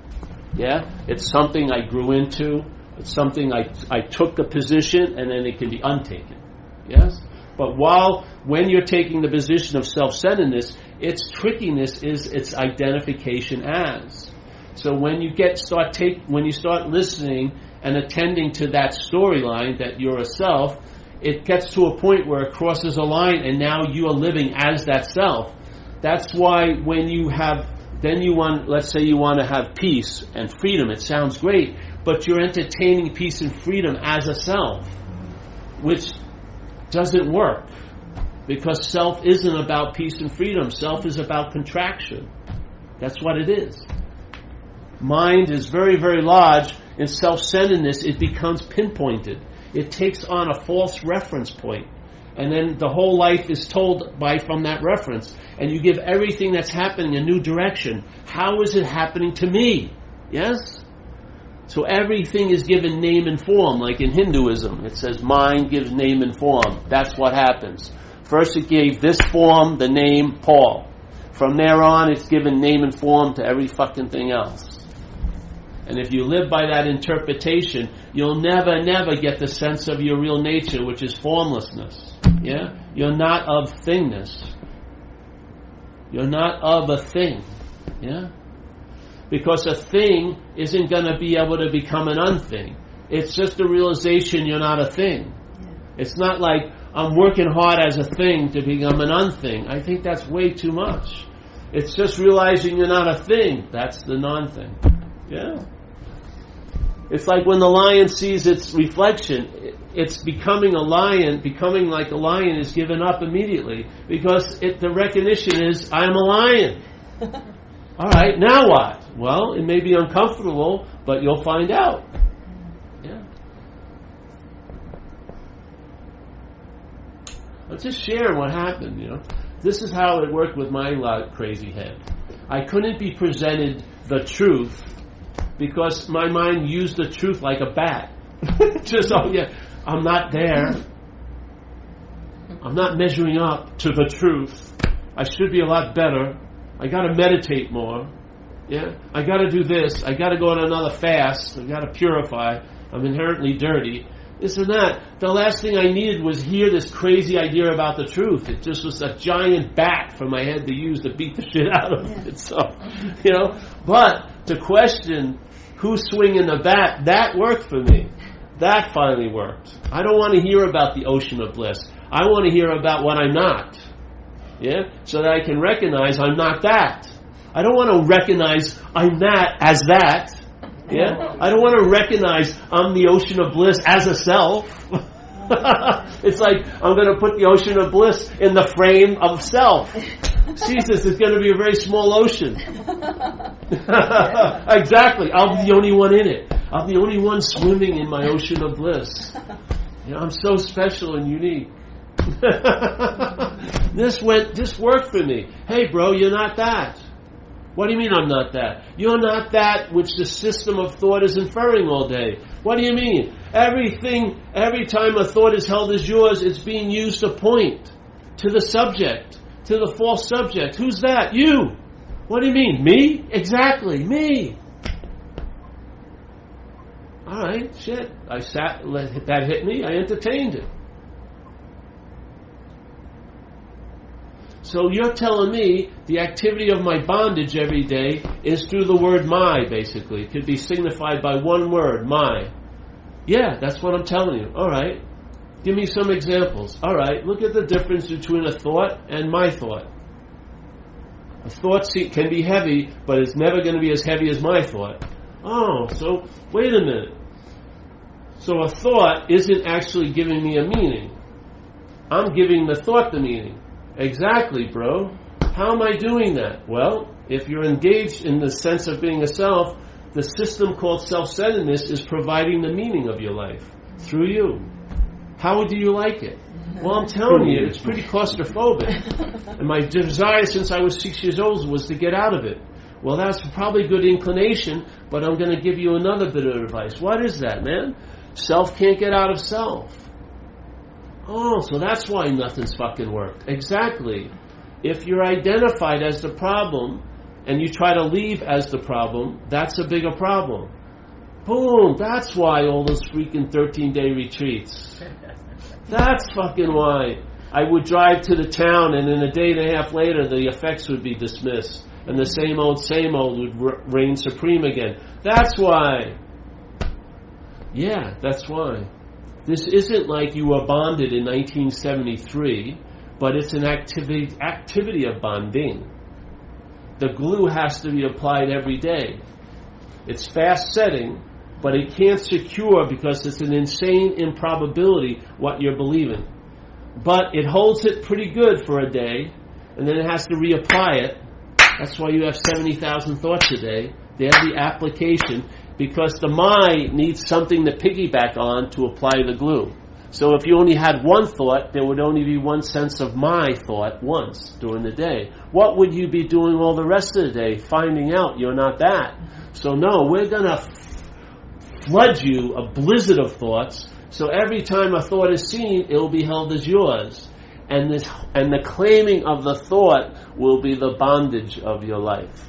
Yeah? It's something I grew into. It's something I took a position, and then it can be untaken. Yes? But when you're taking the position of self-centeredness, its trickiness is its identification as. So when you start listening and attending to that storyline that you're a self, it gets to a point where it crosses a line, and now you are living as that self. That's why when let's say you want to have peace and freedom, it sounds great, but you're entertaining peace and freedom as a self, which doesn't work, because self isn't about peace and freedom. Self is about contraction. That's what it is. Mind is very, very large. In self-centeredness, it becomes pinpointed. It takes on a false reference point, and then the whole life is told from that reference, and you give everything that's happening a new direction. How is it happening to me? Yes? So everything is given name and form, like in Hinduism. It says mind gives name and form. That's what happens. First it gave this form the name Paul. From there on it's given name and form to every fucking thing else. And if you live by that interpretation, you'll never, never get the sense of your real nature, which is formlessness. Yeah? You're not of thingness. You're not of a thing. Yeah? Because a thing isn't going to be able to become an unthing. It's just a realization you're not a thing. It's not like I'm working hard as a thing to become an unthing. I think that's way too much. It's just realizing you're not a thing. That's the non-thing. Yeah. It's like when the lion sees its reflection, it's becoming a lion. Becoming like a lion is given up immediately, because the recognition is, I'm a lion. All right, now what? Well, it may be uncomfortable, but you'll find out. Yeah. I'm just sharing what happened, This is how it worked with my crazy head. I couldn't be presented the truth because my mind used the truth like a bat. Just, I'm not there. I'm not measuring up to the truth. I should be a lot better. I got to meditate more. Yeah, I got to do this. I got to go on another fast. I got to purify. I'm inherently dirty. This and that. The last thing I needed was hear this crazy idea about the truth. It just was a giant bat for my head to use to beat the shit out of it. So, But to question who's swinging the bat, that worked for me. That finally worked. I don't want to hear about the ocean of bliss. I want to hear about what I'm not. Yeah? So that I can recognize I'm not that. I don't want to recognize I'm that as that. Yeah? I don't want to recognize I'm the ocean of bliss as a self. It's like I'm going to put the ocean of bliss in the frame of self. Jesus, it's going to be a very small ocean. Exactly. I'll be the only one in it. I'm the only one swimming in my ocean of bliss. I'm so special and unique. This worked for me. Hey, bro, you're not that. What do you mean I'm not that? You're not that which the system of thought is inferring all day. What do you mean? Every time a thought is held as yours, it's being used to point to the subject, to the false subject. Who's that? You. What do you mean? Me? Exactly, me. All right, shit. That hit me, I entertained it. So you're telling me the activity of my bondage every day is through the word my, basically. It could be signified by one word, my. Yeah, that's what I'm telling you. All right. Give me some examples. All right, look at the difference between a thought and my thought. A thought can be heavy, but it's never going to be as heavy as my thought. Oh, so wait a minute. So a thought isn't actually giving me a meaning. I'm giving the thought the meaning. Exactly, bro. How am I doing that? Well, if you're engaged in the sense of being a self, the system called self-centeredness is providing the meaning of your life through you. How do you like it? Well, I'm telling you, it's pretty claustrophobic. And my desire since I was 6 years old was to get out of it. Well, that's probably a good inclination, but I'm going to give you another bit of advice. What is that, man? Self can't get out of self. Oh, so that's why nothing's fucking worked. Exactly. If you're identified as the problem and you try to leave as the problem, that's a bigger problem. Boom, that's why all those freaking 13-day retreats. That's fucking why. I would drive to the town and in a day and a half later the effects would be dismissed and the same old would reign supreme again. That's why. Yeah, that's why. This isn't like you were bonded in 1973, but it's an activity of bonding. The glue has to be applied every day. It's fast setting, but it can't secure because it's an insane improbability what you're believing. But it holds it pretty good for a day, and then it has to reapply it. That's why you have 70,000 thoughts a day. They have the application, because the mind needs something to piggyback on to apply the glue. So if you only had one thought, there would only be one sense of my thought once during the day. What would you be doing all the rest of the day? Finding out you're not that. So no, we're going to flood you a blizzard of thoughts. So every time a thought is seen, it will be held as yours. And the claiming of the thought will be the bondage of your life.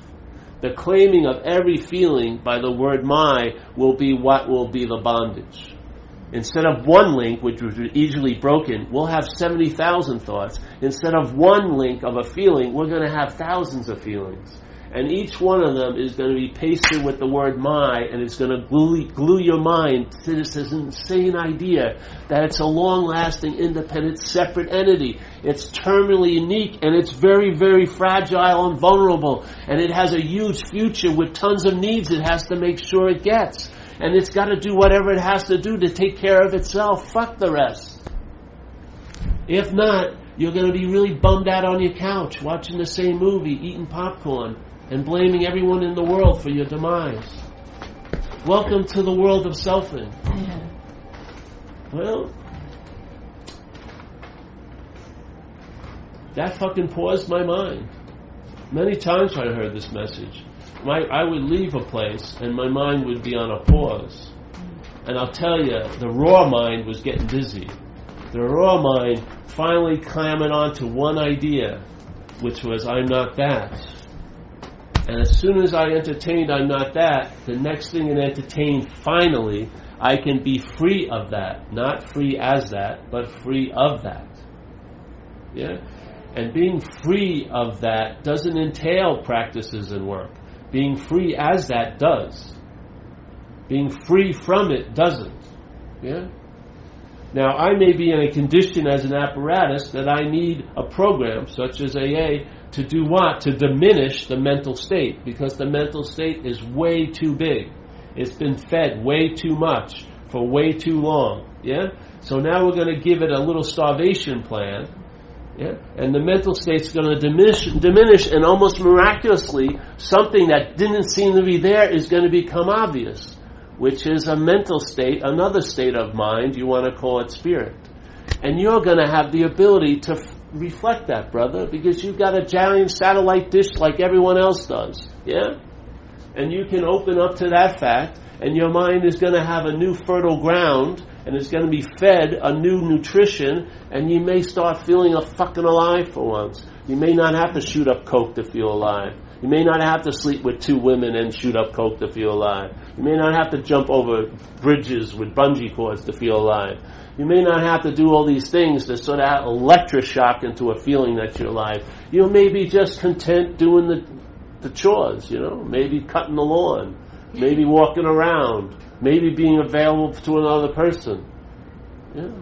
The claiming of every feeling by the word my will be what will be the bondage. Instead of one link, which was easily broken, we'll have 70,000 thoughts. Instead of one link of a feeling, we're going to have thousands of feelings. And each one of them is going to be pasted with the word my, and it's going to glue your mind to this insane idea that it's a long-lasting, independent, separate entity. It's terminally unique, and it's very, very fragile and vulnerable. And it has a huge future with tons of needs it has to make sure it gets. And it's got to do whatever it has to do to take care of itself. Fuck the rest. If not, you're going to be really bummed out on your couch, watching the same movie, eating popcorn, and blaming everyone in the world for your demise. Welcome to the world of selfing. Yeah. Well, that fucking paused my mind. Many times I heard this message. I would leave a place and my mind would be on a pause. And I'll tell you, the raw mind was getting busy. The raw mind finally clambered onto one idea, which was, I'm not that. And as soon as I entertained I'm not that, the next thing it entertained, finally, I can be free of that. Not free as that, but free of that. Yeah? And being free of that doesn't entail practices and work. Being free as that does. Being free from it doesn't. Yeah? Now, I may be in a condition as an apparatus that I need a program, such as AA, to do what? To diminish the mental state, because the mental state is way too big. It's been fed way too much for way too long. Yeah? So now we're going to give it a little starvation plan. Yeah? And the mental state's going to diminish, and almost miraculously, something that didn't seem to be there is going to become obvious. which is a mental state, another state of mind, you want to call it spirit. And you're going to have the ability to reflect that, brother, because you've got a giant satellite dish like everyone else does. Yeah? And you can open up to that fact, and your mind is going to have a new fertile ground, and it's going to be fed a new nutrition, and you may start feeling fucking alive for once. You may not have to shoot up coke to feel alive. You may not have to sleep with 2 women and shoot up coke to feel alive. You may not have to jump over bridges with bungee cords to feel alive. You may not have to do all these things to sort of electroshock into a feeling that you're alive. You may be just content doing the chores, maybe cutting the lawn, maybe walking around, maybe being available to another person. Yeah.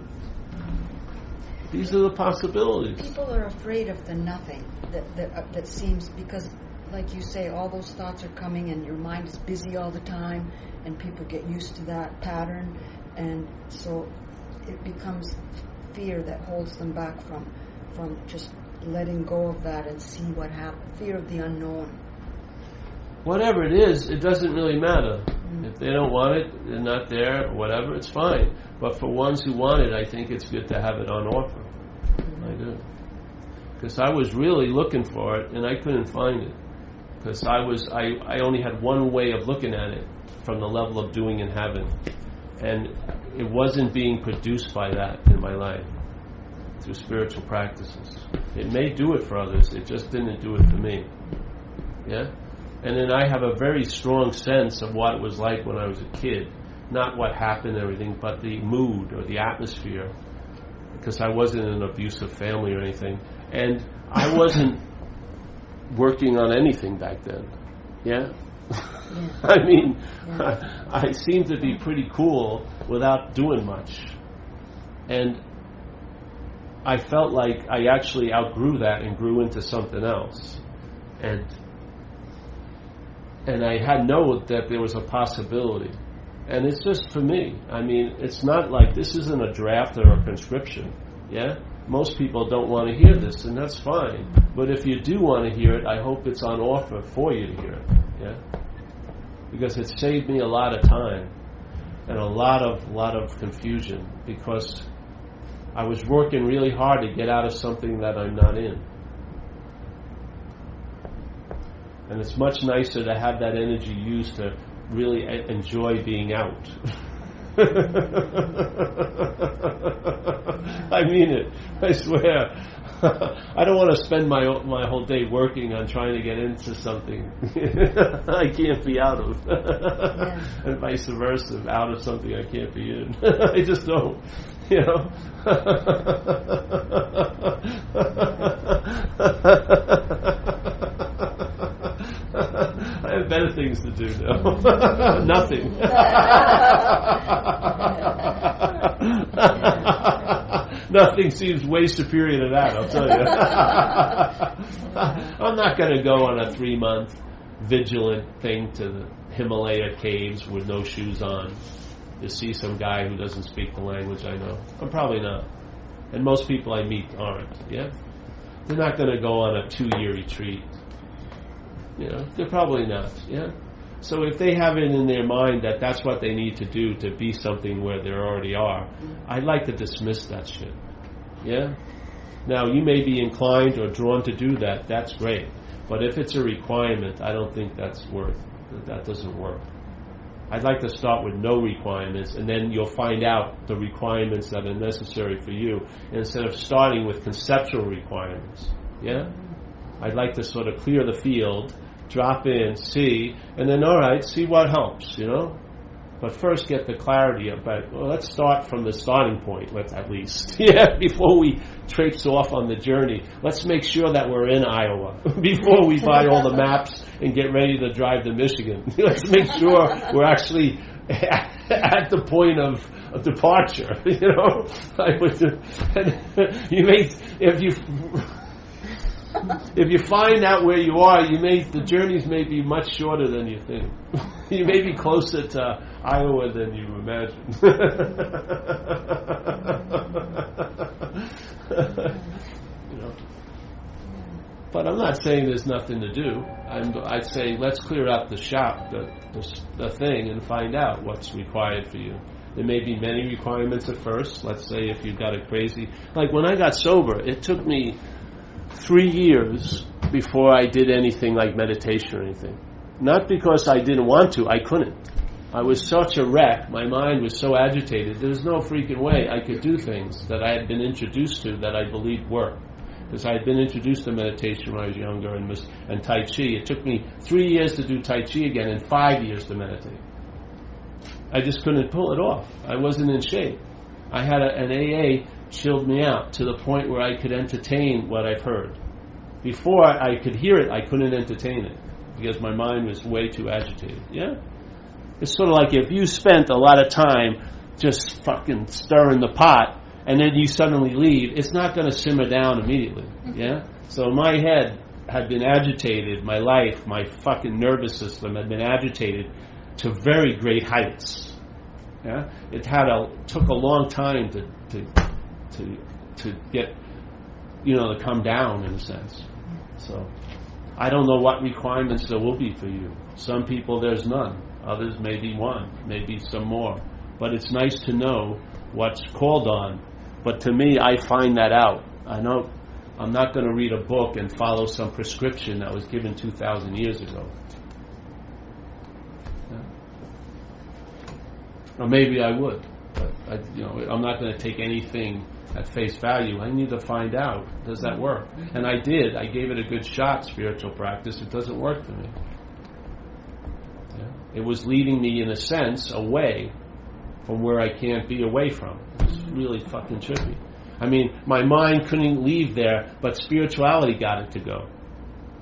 These are the possibilities. People are afraid of the nothing that seems, because like you say, all those thoughts are coming and your mind is busy all the time, and people get used to that pattern, and so it becomes fear that holds them back from just letting go of that and see what happens. Fear of the unknown. Whatever it is, it doesn't really matter. If they don't want it, they're not there, whatever, it's fine. But for ones who want it, I think it's good to have it on offer. I do. Because I was really looking for it, and I couldn't find it. Because I only had one way of looking at it, from the level of doing and having. And it wasn't being produced by that in my life, through spiritual practices. It may do it for others, it just didn't do it for me. Yeah? And then I have a very strong sense of what it was like when I was a kid. Not what happened and everything, but the mood or the atmosphere. Because I wasn't in an abusive family or anything. And I wasn't working on anything back then. Yeah? I mean, I seemed to be pretty cool without doing much. And I felt like I actually outgrew that and grew into something else. And I had known that there was a possibility. And it's just for me. I mean, it's not like this isn't a draft or a conscription. Yeah? Most people don't want to hear this, and that's fine. But if you do want to hear it, I hope it's on offer for you to hear it. Yeah? Because it saved me a lot of time and a lot of confusion, because I was working really hard to get out of something that I'm not in. And it's much nicer to have that energy used to really enjoy being out. I mean it. I swear. I don't want to spend my whole day working on trying to get into something I can't be out of. And vice versa, out of something I can't be in. I just don't. I have better things to do now. Nothing. Nothing seems way superior to that, I'll tell you. I'm not going to go on a 3-month vigilant thing to the Himalaya caves with no shoes on to see some guy who doesn't speak the language I know. I'm probably not. And most people I meet aren't, yeah? They're not going to go on a 2-year retreat. They're probably not, yeah? So if they have it in their mind that that's what they need to do to be something where they already are, I'd like to dismiss that shit, yeah? Now, you may be inclined or drawn to do that, that's great. But if it's a requirement, I don't think that doesn't work. I'd like to start with no requirements, and then you'll find out the requirements that are necessary for you, instead of starting with conceptual requirements, yeah? I'd like to sort of clear the field, drop in, see, and then, all right, see what helps, But first get the clarity about, let's start from the starting point, at least, yeah, before we traipse off on the journey. Let's make sure that we're in Iowa before we buy all the maps and get ready to drive to Michigan. Let's make sure we're actually at the point of departure, If you find out where you are, the journeys may be much shorter than you think. You may be closer to Iowa than you imagine. But I'm not saying there's nothing to do. I'd say let's clear out the shop, the thing, and find out what's required for you. There may be many requirements at first. Let's say if you've got a crazy... Like when I got sober, it took me 3 years before I did anything like meditation or anything. Not because I didn't want to, I couldn't. I was such a wreck, my mind was so agitated, there was no freaking way I could do things that I had been introduced to that I believed worked. Because I had been introduced to meditation when I was younger and Tai Chi. It took me 3 years to do Tai Chi again and 5 years to meditate. I just couldn't pull it off. I wasn't in shape. I had an AA chilled me out to the point where I could entertain what I've heard. Before I could hear it, I couldn't entertain it because my mind was way too agitated. Yeah? It's sort of like if you spent a lot of time just fucking stirring the pot and then you suddenly leave, it's not going to simmer down immediately. Yeah? So my head had been agitated, my life, my fucking nervous system had been agitated to very great heights. Yeah? It took a long time to get, to come down in a sense. So I don't know what requirements there will be for you. Some people there's none. Others maybe one, maybe some more. But it's nice to know what's called on. But to me, I find that out. I know I'm not going to read a book and follow some prescription that was given 2,000 years ago. Yeah. Or maybe I would, but I'm not going to take anything at face value. I need to find out, does that work? And I did. I gave it a good shot, spiritual practice. It doesn't work for me. Yeah. It was leading me, in a sense, away from where I can't be away from. It was really fucking trippy. I mean, my mind couldn't leave there, but spirituality got it to go.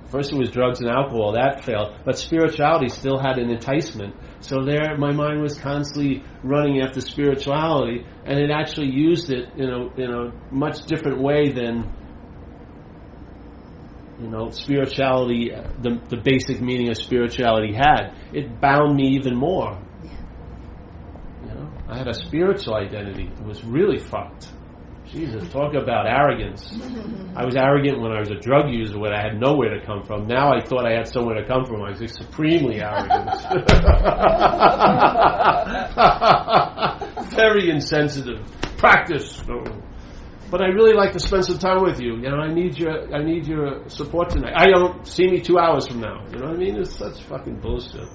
First it was drugs and alcohol, that failed, but spirituality still had an enticement. So there, my mind was constantly running after spirituality, and it actually used it in a much different way than, spirituality, the basic meaning of spirituality had. It bound me even more. I had a spiritual identity. It was really fucked. Jesus, talk about arrogance. I was arrogant when I was a drug user, when I had nowhere to come from. Now I thought I had somewhere to come from. I was supremely arrogant. Very insensitive. Practice. But I really like to spend some time with you. I need your support tonight. I don't see me 2 hours from now. You know what I mean? It's such fucking bullshit.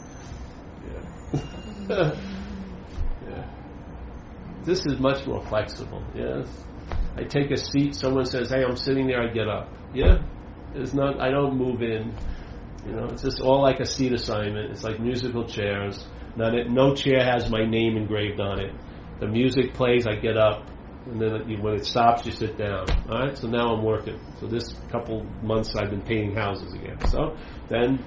Yeah. This is much more flexible. Yes. I take a seat, someone says, hey, I'm sitting there, I get up. Yeah? I don't move in. It's just all like a seat assignment. It's like musical chairs. No chair has my name engraved on it. The music plays, I get up, and then when it stops, you sit down. All right? So now I'm working. So this couple months I've been painting houses again. So then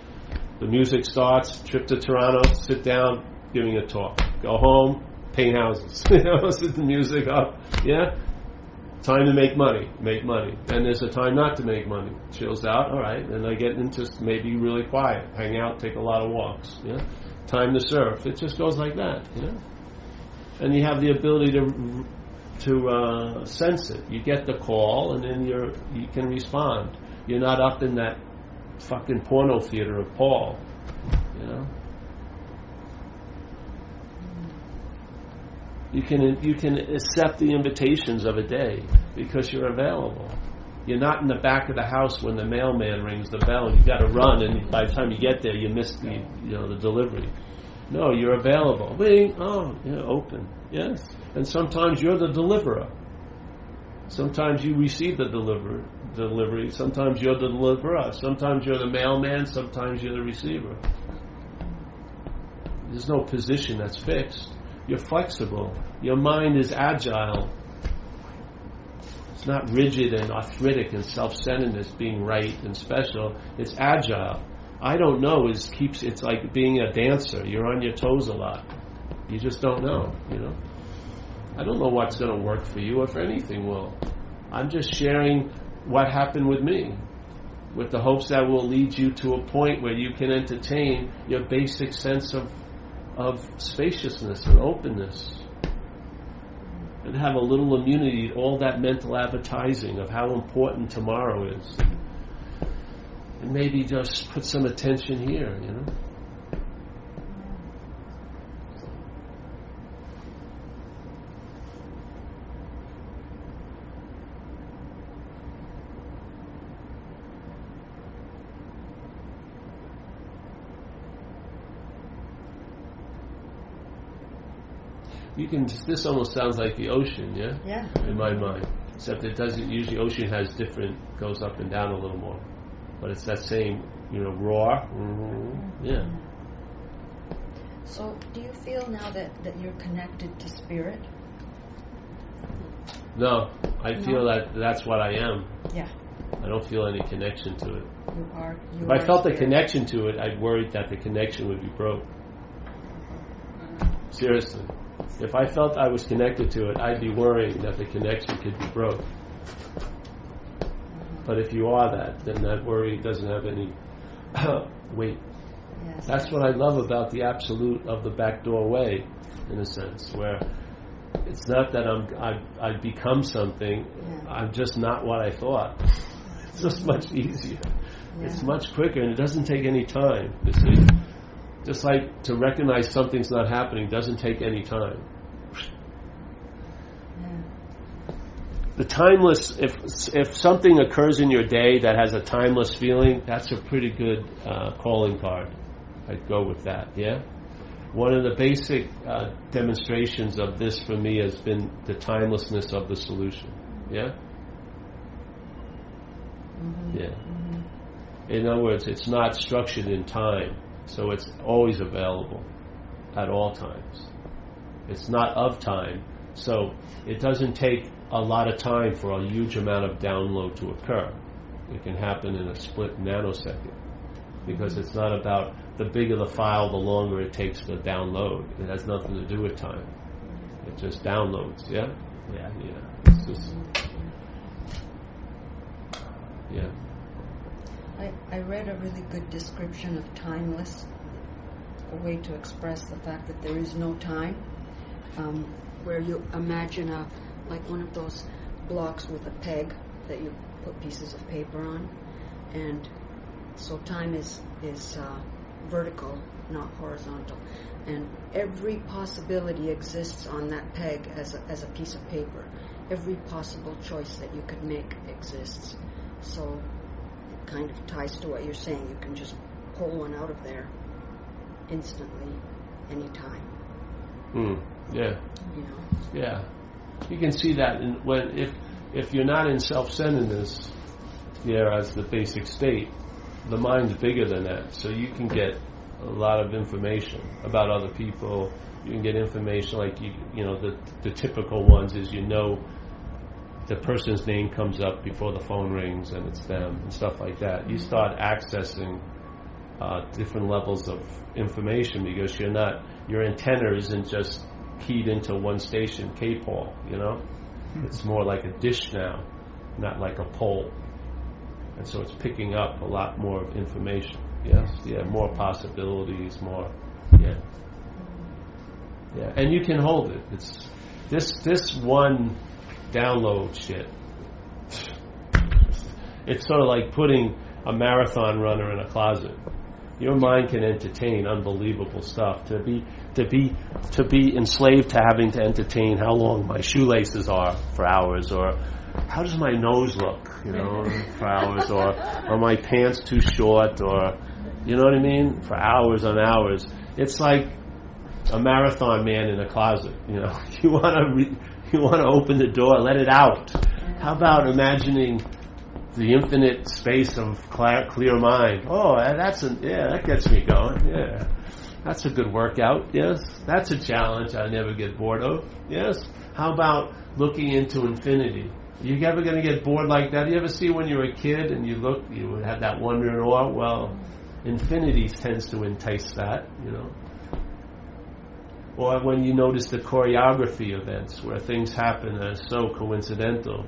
the music starts, trip to Toronto, sit down, giving a talk. Go home, paint houses. Sit the music up. Yeah? Time to make money. Then there's a time not to make money. Chills out, all right. Then I get into maybe really quiet. Hang out, take a lot of walks. Yeah? Time to surf. It just goes like that. Yeah? And you have the ability to sense it. You get the call, and then you can respond. You're not up in that fucking porno theater of Paul. You can accept the invitations of a day because you're available. You're not in the back of the house when the mailman rings the bell and you got to run, and by the time you get there you miss the delivery. No, you're available. Open. Yes. And sometimes you're the deliverer. Sometimes you receive the delivery. Sometimes you're the deliverer. Sometimes you're the mailman. Sometimes you're the receiver. There's no position that's fixed. You're flexible. Your mind is agile. It's not rigid and arthritic and self-centeredness, being right and special. It's agile. I don't know. It's like being a dancer. You're on your toes a lot. You just don't know. I don't know what's going to work for you, if anything will. I'm just sharing what happened with me, with the hopes that will lead you to a point where you can entertain your basic sense of spaciousness and openness, and have a little immunity to all that mental advertising of how important tomorrow is. and maybe just put some attention here, you know. You can. This almost sounds like the ocean, yeah. Yeah. In my mind, except it doesn't. Usually, ocean has different, goes up and down a little more, but it's that same, roar. Mm-hmm. Yeah. So, do you feel now that you're connected to spirit? No, I feel that that's what I am. Yeah. I don't feel any connection to it. You are. If I felt a connection to it, I'd worried that the connection would be broke. Seriously. If I felt I was connected to it, I'd be worrying that the connection could be broke. But if you are that, then that worry doesn't have any weight. Yes. That's what I love about the absolute of the backdoor way, in a sense, where it's not that I've become something. Yeah. I'm just not what I thought. It's just much easier. Yeah. It's much quicker, and it doesn't take any time. You see, just like to recognize something's not happening doesn't take any time. Yeah. The timeless, if something occurs in your day that has a timeless feeling, that's a pretty good calling card. I'd go with that, yeah? One of the basic demonstrations of this for me has been the timelessness of the solution, yeah? Mm-hmm. Yeah. Mm-hmm. In other words, it's not structured in time, so it's always available at all times. It's not of time, so it doesn't take a lot of time for a huge amount of download to occur. It can happen in a split nanosecond, because it's not about the bigger the file, the longer it takes to download. It has nothing to do with time. It just downloads, yeah? Yeah. It's just, yeah. I read a really good description of timeless, a way to express the fact that there is no time, where you imagine like one of those blocks with a peg that you put pieces of paper on, and so time is vertical, not horizontal, and every possibility exists on that peg as a piece of paper. Every possible choice that you could make exists. So it kind of ties to what you're saying. You can just pull one out of there instantly, anytime. Yeah. Yeah. You can see that if you're not in self-centeredness, as the basic state, the mind's bigger than that. So you can get a lot of information about other people. You can get information like the typical ones is the person's name comes up before the phone rings and it's them and stuff like that. You start accessing different levels of information because your antenna isn't just keyed into one station, K-Paul, It's more like a dish now, not like a pole. And so it's picking up a lot more information. Yes, yeah, more possibilities, more, yeah. And you can hold it. It's this one download shit. It's sort of like putting a marathon runner in a closet. Your mind can entertain unbelievable stuff. To be enslaved to having to entertain how long my shoelaces are for hours, or how does my nose look, for hours, or are my pants too short, or you know what I mean, for hours on hours. It's like a marathon man in a closet. You want to open the door, let it out. How about imagining the infinite space of clear mind? Oh, that gets me going. Yeah, that's a good workout. Yes, that's a challenge I never get bored of. Yes. How about looking into infinity? You ever going to get bored like that? You ever see when you were a kid and you had that wonder and awe? Well, infinity tends to entice that, Or when you notice the choreography events where things happen that are so coincidental,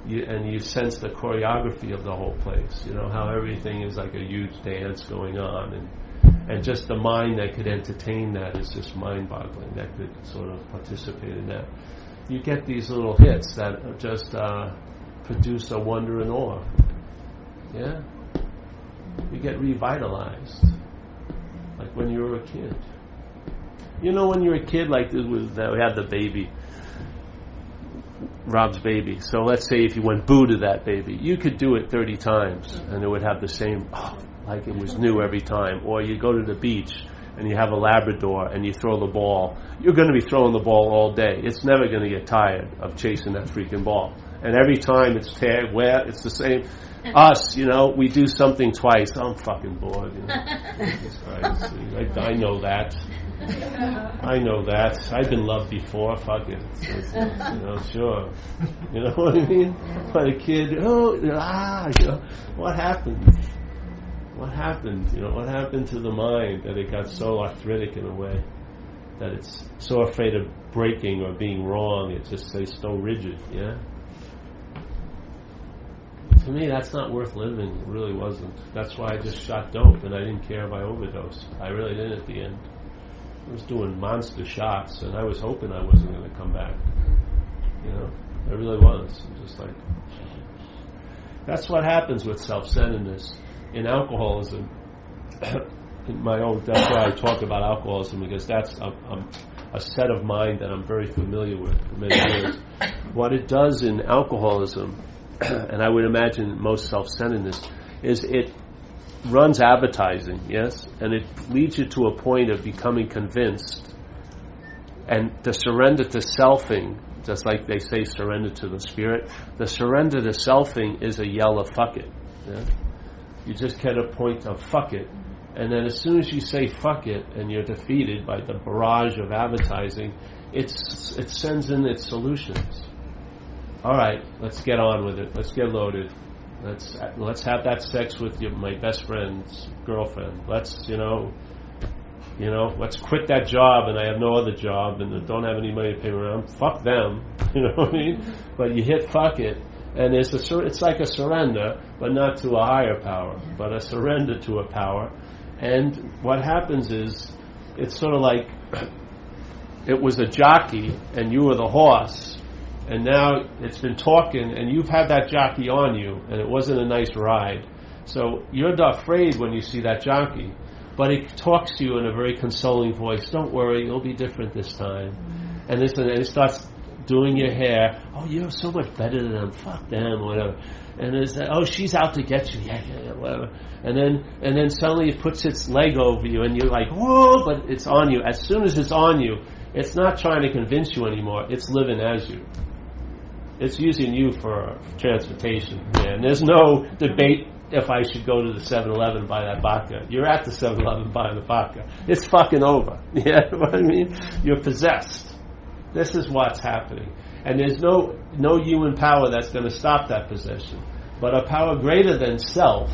and you sense the choreography of the whole place, how everything is like a huge dance going on, and just the mind that could entertain that is just mind-boggling, that could sort of participate in that. You get these little hits that just produce a wonder and awe. Yeah? You get revitalized, like when you were a kid. You know, when you're a kid, like we had the baby, Rob's baby. So let's say if you went boo to that baby, you could do it 30 times, and it would have the same, like it was new every time. Or you go to the beach, and you have a Labrador, and you throw the ball. You're going to be throwing the ball all day. It's never going to get tired of chasing that freaking ball. And every time it's wet, it's the same. Us, you know, we do something twice. I'm fucking bored. You know? Jesus Christ. I know that. I know that. I've been loved before. Fuck it. You know, sure. You know what I mean? But a kid, you know, what happened? What happened? You know, what happened to the mind that it got so arthritic in a way that it's so afraid of breaking or being wrong? It just stays so rigid. Yeah. To me, that's not worth living. It really wasn't. That's why I just shot dope, and I didn't care if I overdosed. I really didn't at the end. I was doing monster shots, and I was hoping I wasn't going to come back. You know, I really was. I'm just like, that's what happens with self-centeredness. In alcoholism, in my own, that's why I talk about alcoholism, because that's a set of mind that I'm very familiar with for many years. What it does in alcoholism, and I would imagine most self-centeredness, is it runs advertising, yes, and it leads you to a point of becoming convinced, and the surrender to selfing, just like they say surrender to the spirit, the surrender to selfing is a yell of fuck it. Yeah? You just get a point of fuck it, and then as soon as you say fuck it and you're defeated by the barrage of advertising, it sends in its solutions. All right, let's get on with it. Let's get loaded. Let's have that sex with my best friend's girlfriend. Let's let's quit that job, and I have no other job, and I don't have any money to pay around. Fuck them, you know what I mean? But you hit fuck it, and it's like a surrender, but not to a higher power, but a surrender to a power. And what happens is, it's sort of like it was a jockey, and you were the horse. And now it's been talking, and you've had that jockey on you, and it wasn't a nice ride. So you're not afraid when you see that jockey, but it talks to you in a very consoling voice. Don't worry, it'll be different this time. And it starts doing your hair. Oh, you're so much better than them. Fuck them, whatever. And it's like, oh, she's out to get you. Yeah, whatever. And then suddenly it puts its leg over you, and you're like, whoa! But it's on you. As soon as it's on you, it's not trying to convince you anymore. It's living as you. It's using you for transportation. Yeah, and there's no debate if I should go to the 7-Eleven and buy that vodka. You're at the 7-Eleven buying the vodka. It's fucking over. Yeah, what I mean? You're possessed. This is what's happening. And there's no human power that's going to stop that possession. But a power greater than self,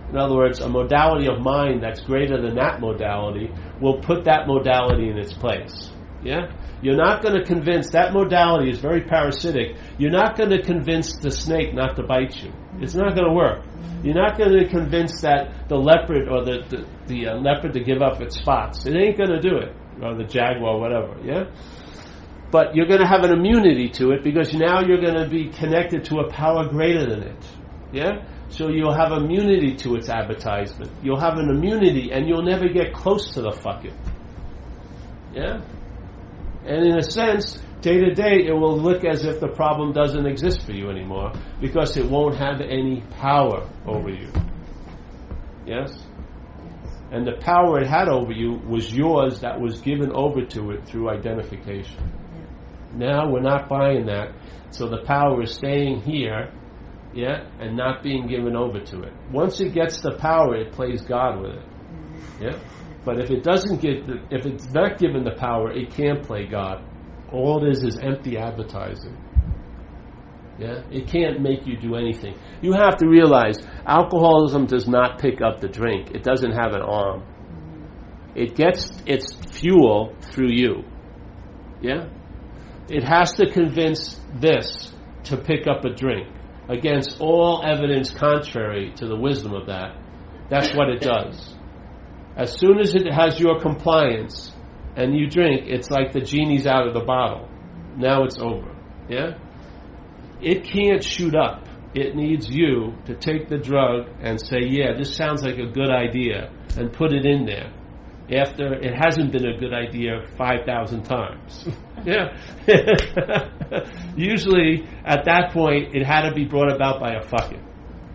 in other words, a modality of mind that's greater than that modality, will put that modality in its place. Yeah? You're not going to convince, that modality is very parasitic, you're not going to convince the snake not to bite you. It's not going to work. You're not going to convince that the leopard or the leopard to give up its spots. It ain't going to do it. Or the jaguar, whatever, yeah? But you're going to have an immunity to it because now you're going to be connected to a power greater than it, yeah? So you'll have immunity to its advertisement. You'll have an immunity and you'll never get close to the fuck it. Yeah? And in a sense, day to day, it will look as if the problem doesn't exist for you anymore because it won't have any power over you. Yes? And the power it had over you was yours that was given over to it through identification. Now we're not buying that, so the power is staying here, yeah, and not being given over to it. Once it gets the power, it plays God with it. Yeah? But if it if it's not given the power, it can't play God. All it is empty advertising. Yeah? It can't make you do anything. You have to realize, alcoholism does not pick up the drink. It doesn't have an arm. It gets its fuel through you. Yeah? It has to convince this to pick up a drink. Against all evidence contrary to the wisdom of that. That's what it does. As soon as it has your compliance and you drink, it's like the genie's out of the bottle. Now it's over. Yeah? It can't shoot up It needs you to take the drug and say, yeah, this sounds like a good idea, and put it in there. After it hasn't been a good idea 5,000 times. Yeah. Usually, at that point, it had to be brought about by a fuck it.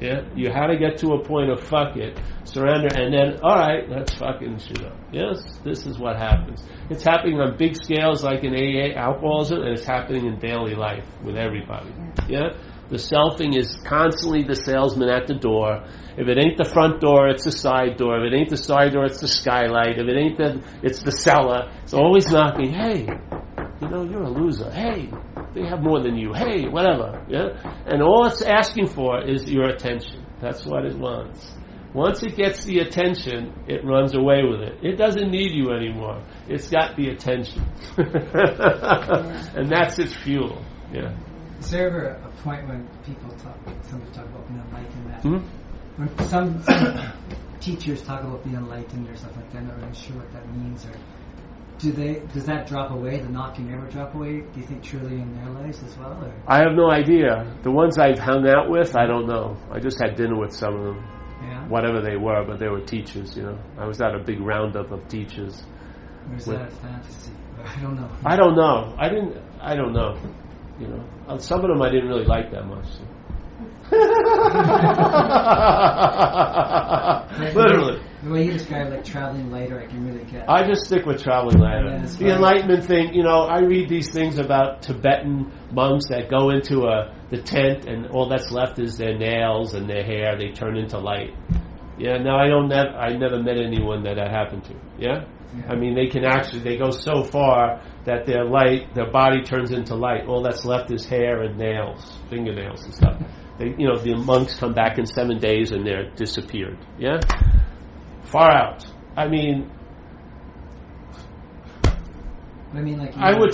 Yeah. You had to get to a point of fuck it, surrender, and then, all right, let's fucking shoot up. Yes, this is what happens. It's happening on big scales like in AA, alcoholism, and it's happening in daily life with everybody. Yeah. The selfing is constantly the salesman at the door. If it ain't the front door, it's the side door. If it ain't the side door, it's the skylight. If it ain't it's the cellar. It's always knocking. Hey, you're a loser. Hey, they have more than you. Hey, whatever. Yeah, and all it's asking for is your attention. That's what it wants. Once it gets the attention, it runs away with it. It doesn't need you anymore. It's got the attention, and that's its fuel. Yeah. Is there ever a point when somebody talk about being enlightened, that when some teachers talk about being enlightened or stuff like that, I'm not really sure what that means, or does that drop away? The knocking ever drop away? Do you think truly in their lives as well? Or? I have no idea. The ones I've hung out with, I don't know. I just had dinner with some of them, whatever they were, but they were teachers. I was at a big roundup of teachers. Or is that a fantasy? I don't know. I don't know. I don't know. Some of them I didn't really like that much. Literally. The way you describe traveling lighter, I can really get. I just stick with traveling lighter. The enlightenment thing, I read these things about Tibetan monks that go into the tent and all that's left is their nails and their hair. They turn into light. Yeah. No, I never met anyone that happened to. Yeah. I mean, they go so far that their body turns into light. All that's left is hair and nails, fingernails and stuff. The monks come back in 7 days and they're disappeared. Yeah? Far out. I mean, I would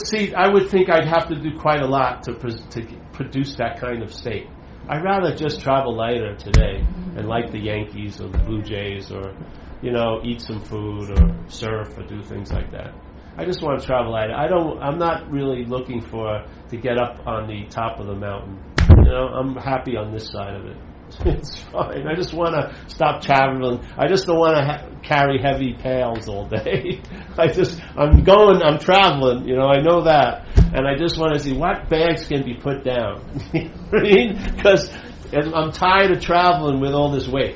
think I'd have to do quite a lot to produce that kind of state. I'd rather just travel lighter today and like the Yankees or the Blue Jays or, eat some food or surf or do things like that. I just want to travel lighter. I'm not really looking to get up on the top of the mountain. I'm happy on this side of it. It's fine. I just want to stop traveling. I just don't want to carry heavy pails all day. I'm traveling, I know that. And I just want to see what bags can be put down. You know what I mean? Because I'm tired of traveling with all this weight.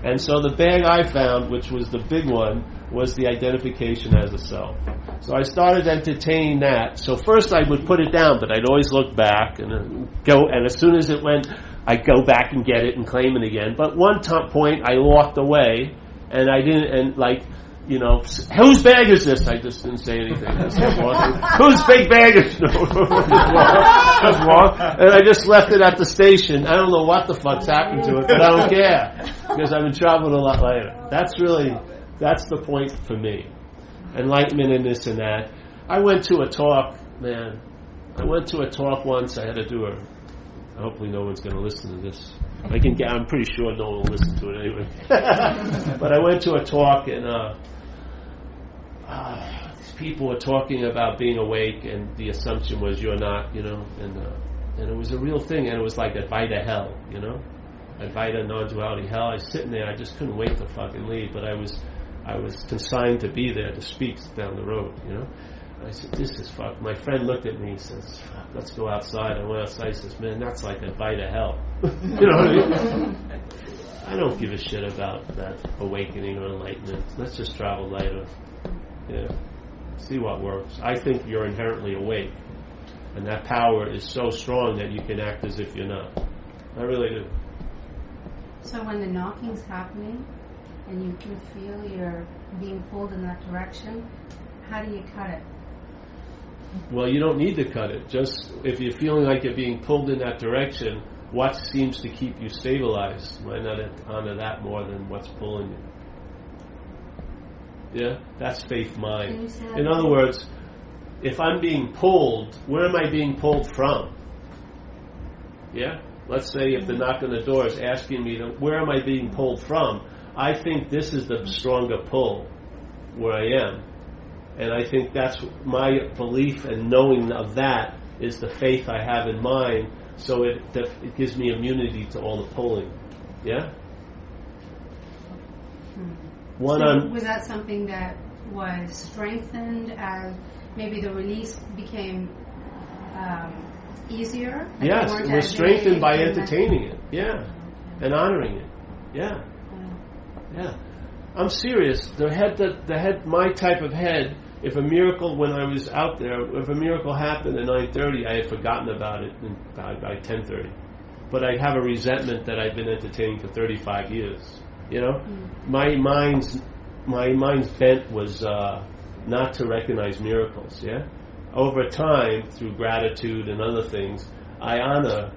And so the bag I found, which was the big one, was the identification as a self. So I started entertaining that. So first I would put it down, but I'd always look back and go, and as soon as it went, I'd go back and get it and claim it again. But one point I walked away, and I didn't, whose bag is this? I just didn't say anything. Whose big bag is this? That's wrong. And I just left it at the station. I don't know what the fuck's happened to it, but I don't care. Because I've been traveling a lot later. That's the point for me. Enlightenment and this and that. I went to a talk, man. I went to a talk once. I had to do hopefully no one's going to listen to this. I'm pretty sure no one will listen to it anyway. But I went to a talk and these people were talking about being awake, and the assumption was you're not, and it was a real thing, and it was like Advaita hell, Advaita non-duality hell. I was sitting there, I just couldn't wait to fucking leave, but I was consigned to be there to speak down the road, I said, this is fuck. My friend looked at me and says, fuck, let's go outside. I went outside. He says, man, that's like Advaita hell. You know what I mean? I don't give a shit about that awakening or enlightenment. Let's just travel lighter. Yeah. See what works. I think you're inherently awake. And that power is so strong that you can act as if you're not. I really do. So when the knocking's happening and you can feel you're being pulled in that direction, how do you cut it? Well, you don't need to cut it. Just if you're feeling like you're being pulled in that direction, what seems to keep you stabilized? Why not honor that more than what's pulling you? Yeah, that's faith mind. In other words, if I'm being pulled, where am I being pulled from? Yeah? Let's say if the knock on the door is asking me, where am I being pulled from? I think this is the stronger pull where I am. And I think that's my belief and knowing of that is the faith I have in mind so it gives me immunity to all the pulling. Yeah. Was that something that was strengthened as maybe the release became easier? Like yes, you weren't it was as strengthened by dedicated entertaining it. Yeah, and honoring it. Yeah, yeah. I'm serious. The head, my type of head. If a miracle, when I was out there, if a miracle happened at 9:30, I had forgotten about it by 10:30. But I have a resentment that I've been entertaining for 35 years. You know, my mind's bent was not to recognize miracles. Yeah, over time, through gratitude and other things, I honor.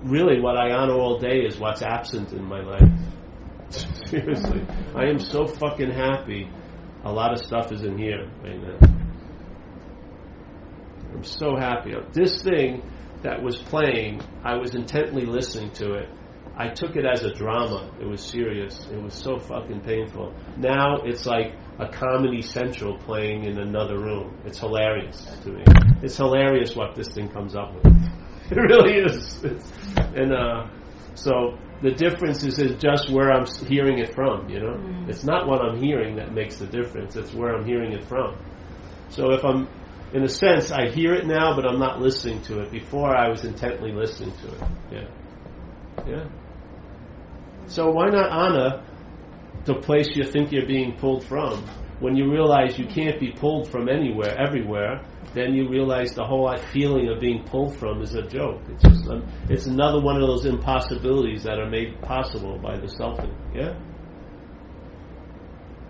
Really, what I honor all day is what's absent in my life. Seriously, I am so fucking happy. A lot of stuff is in here right now. I'm so happy. This thing that was playing, I was intently listening to it. I took it as a drama. It was serious. It was so fucking painful. Now it's like a Comedy Central playing in another room. It's hilarious to me. It's hilarious what this thing comes up with. It really is. So the difference is just where I'm hearing it from, you know? It's not what I'm hearing that makes the difference. It's where I'm hearing it from. So if I'm, in a sense, I hear it now, but I'm not listening to it. Before, I was intently listening to it. Yeah. Yeah. So why not honor the place you think you're being pulled from? When you realize you can't be pulled from anywhere, everywhere, then you realize the whole feeling of being pulled from is a joke. It's just it's another one of those impossibilities that are made possible by the selfing. Yeah?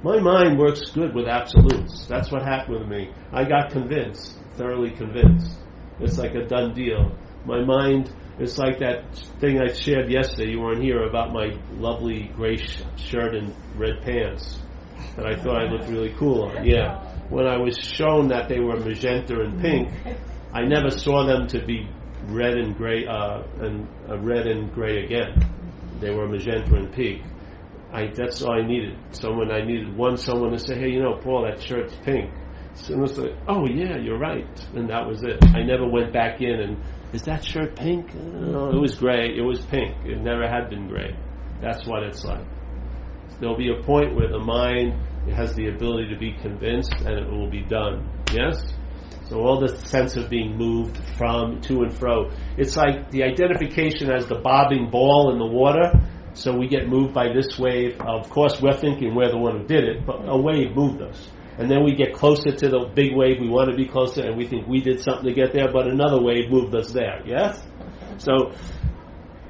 My mind works good with absolutes. That's what happened with me. I got convinced, thoroughly convinced. It's like a done deal. My mind, it's like that thing I shared yesterday, you weren't here, about my lovely gray shirt and red pants that I thought I looked really cool on. Yeah. When I was shown that they were magenta and pink, I never saw them to be red and gray, red and gray again. They were magenta and pink. That's all I needed. Someone to say, hey, Paul, that shirt's pink. So it was like, oh yeah, you're right, and that was it. I never went back in and, is that shirt pink? No, it was gray. It was pink. It never had been gray. That's what it's like. There'll be a point where the mind has the ability to be convinced, and it will be done. Yes? So all this sense of being moved from, to and fro. It's like the identification as the bobbing ball in the water. So we get moved by this wave. Of course, we're thinking we're the one who did it, but a wave moved us. And then we get closer to the big wave. We want to be closer, and we think we did something to get there, but another wave moved us there. Yes? So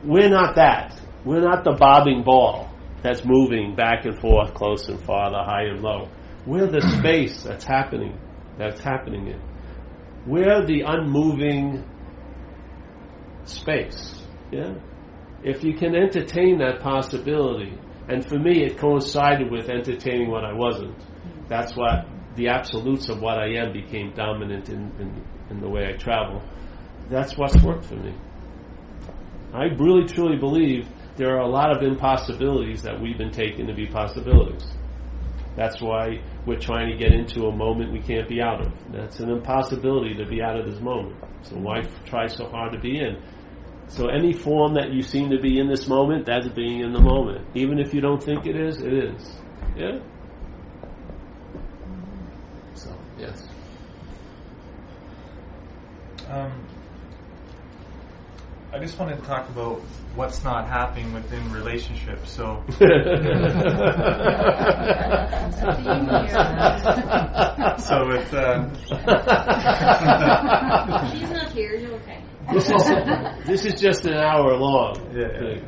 we're not that. We're not the bobbing ball that's moving back and forth, close and farther, high and low. We're the space that's happening in. We're the unmoving space. Yeah? If you can entertain that possibility, and for me it coincided with entertaining what I wasn't. That's what the absolutes of what I am became dominant in the way I travel. That's what's worked for me. I really truly believe there are a lot of impossibilities that we've been taking to be possibilities. That's why we're trying to get into a moment we can't be out of. That's an impossibility to be out of this moment. So why try so hard to be in? So any form that you seem to be in this moment, that's being in the moment. Even if you don't think it is, it is. Yeah? So, yes. I just wanted to talk about what's not happening within relationships. So, She's not here. You're okay. This is just an hour long. Yeah.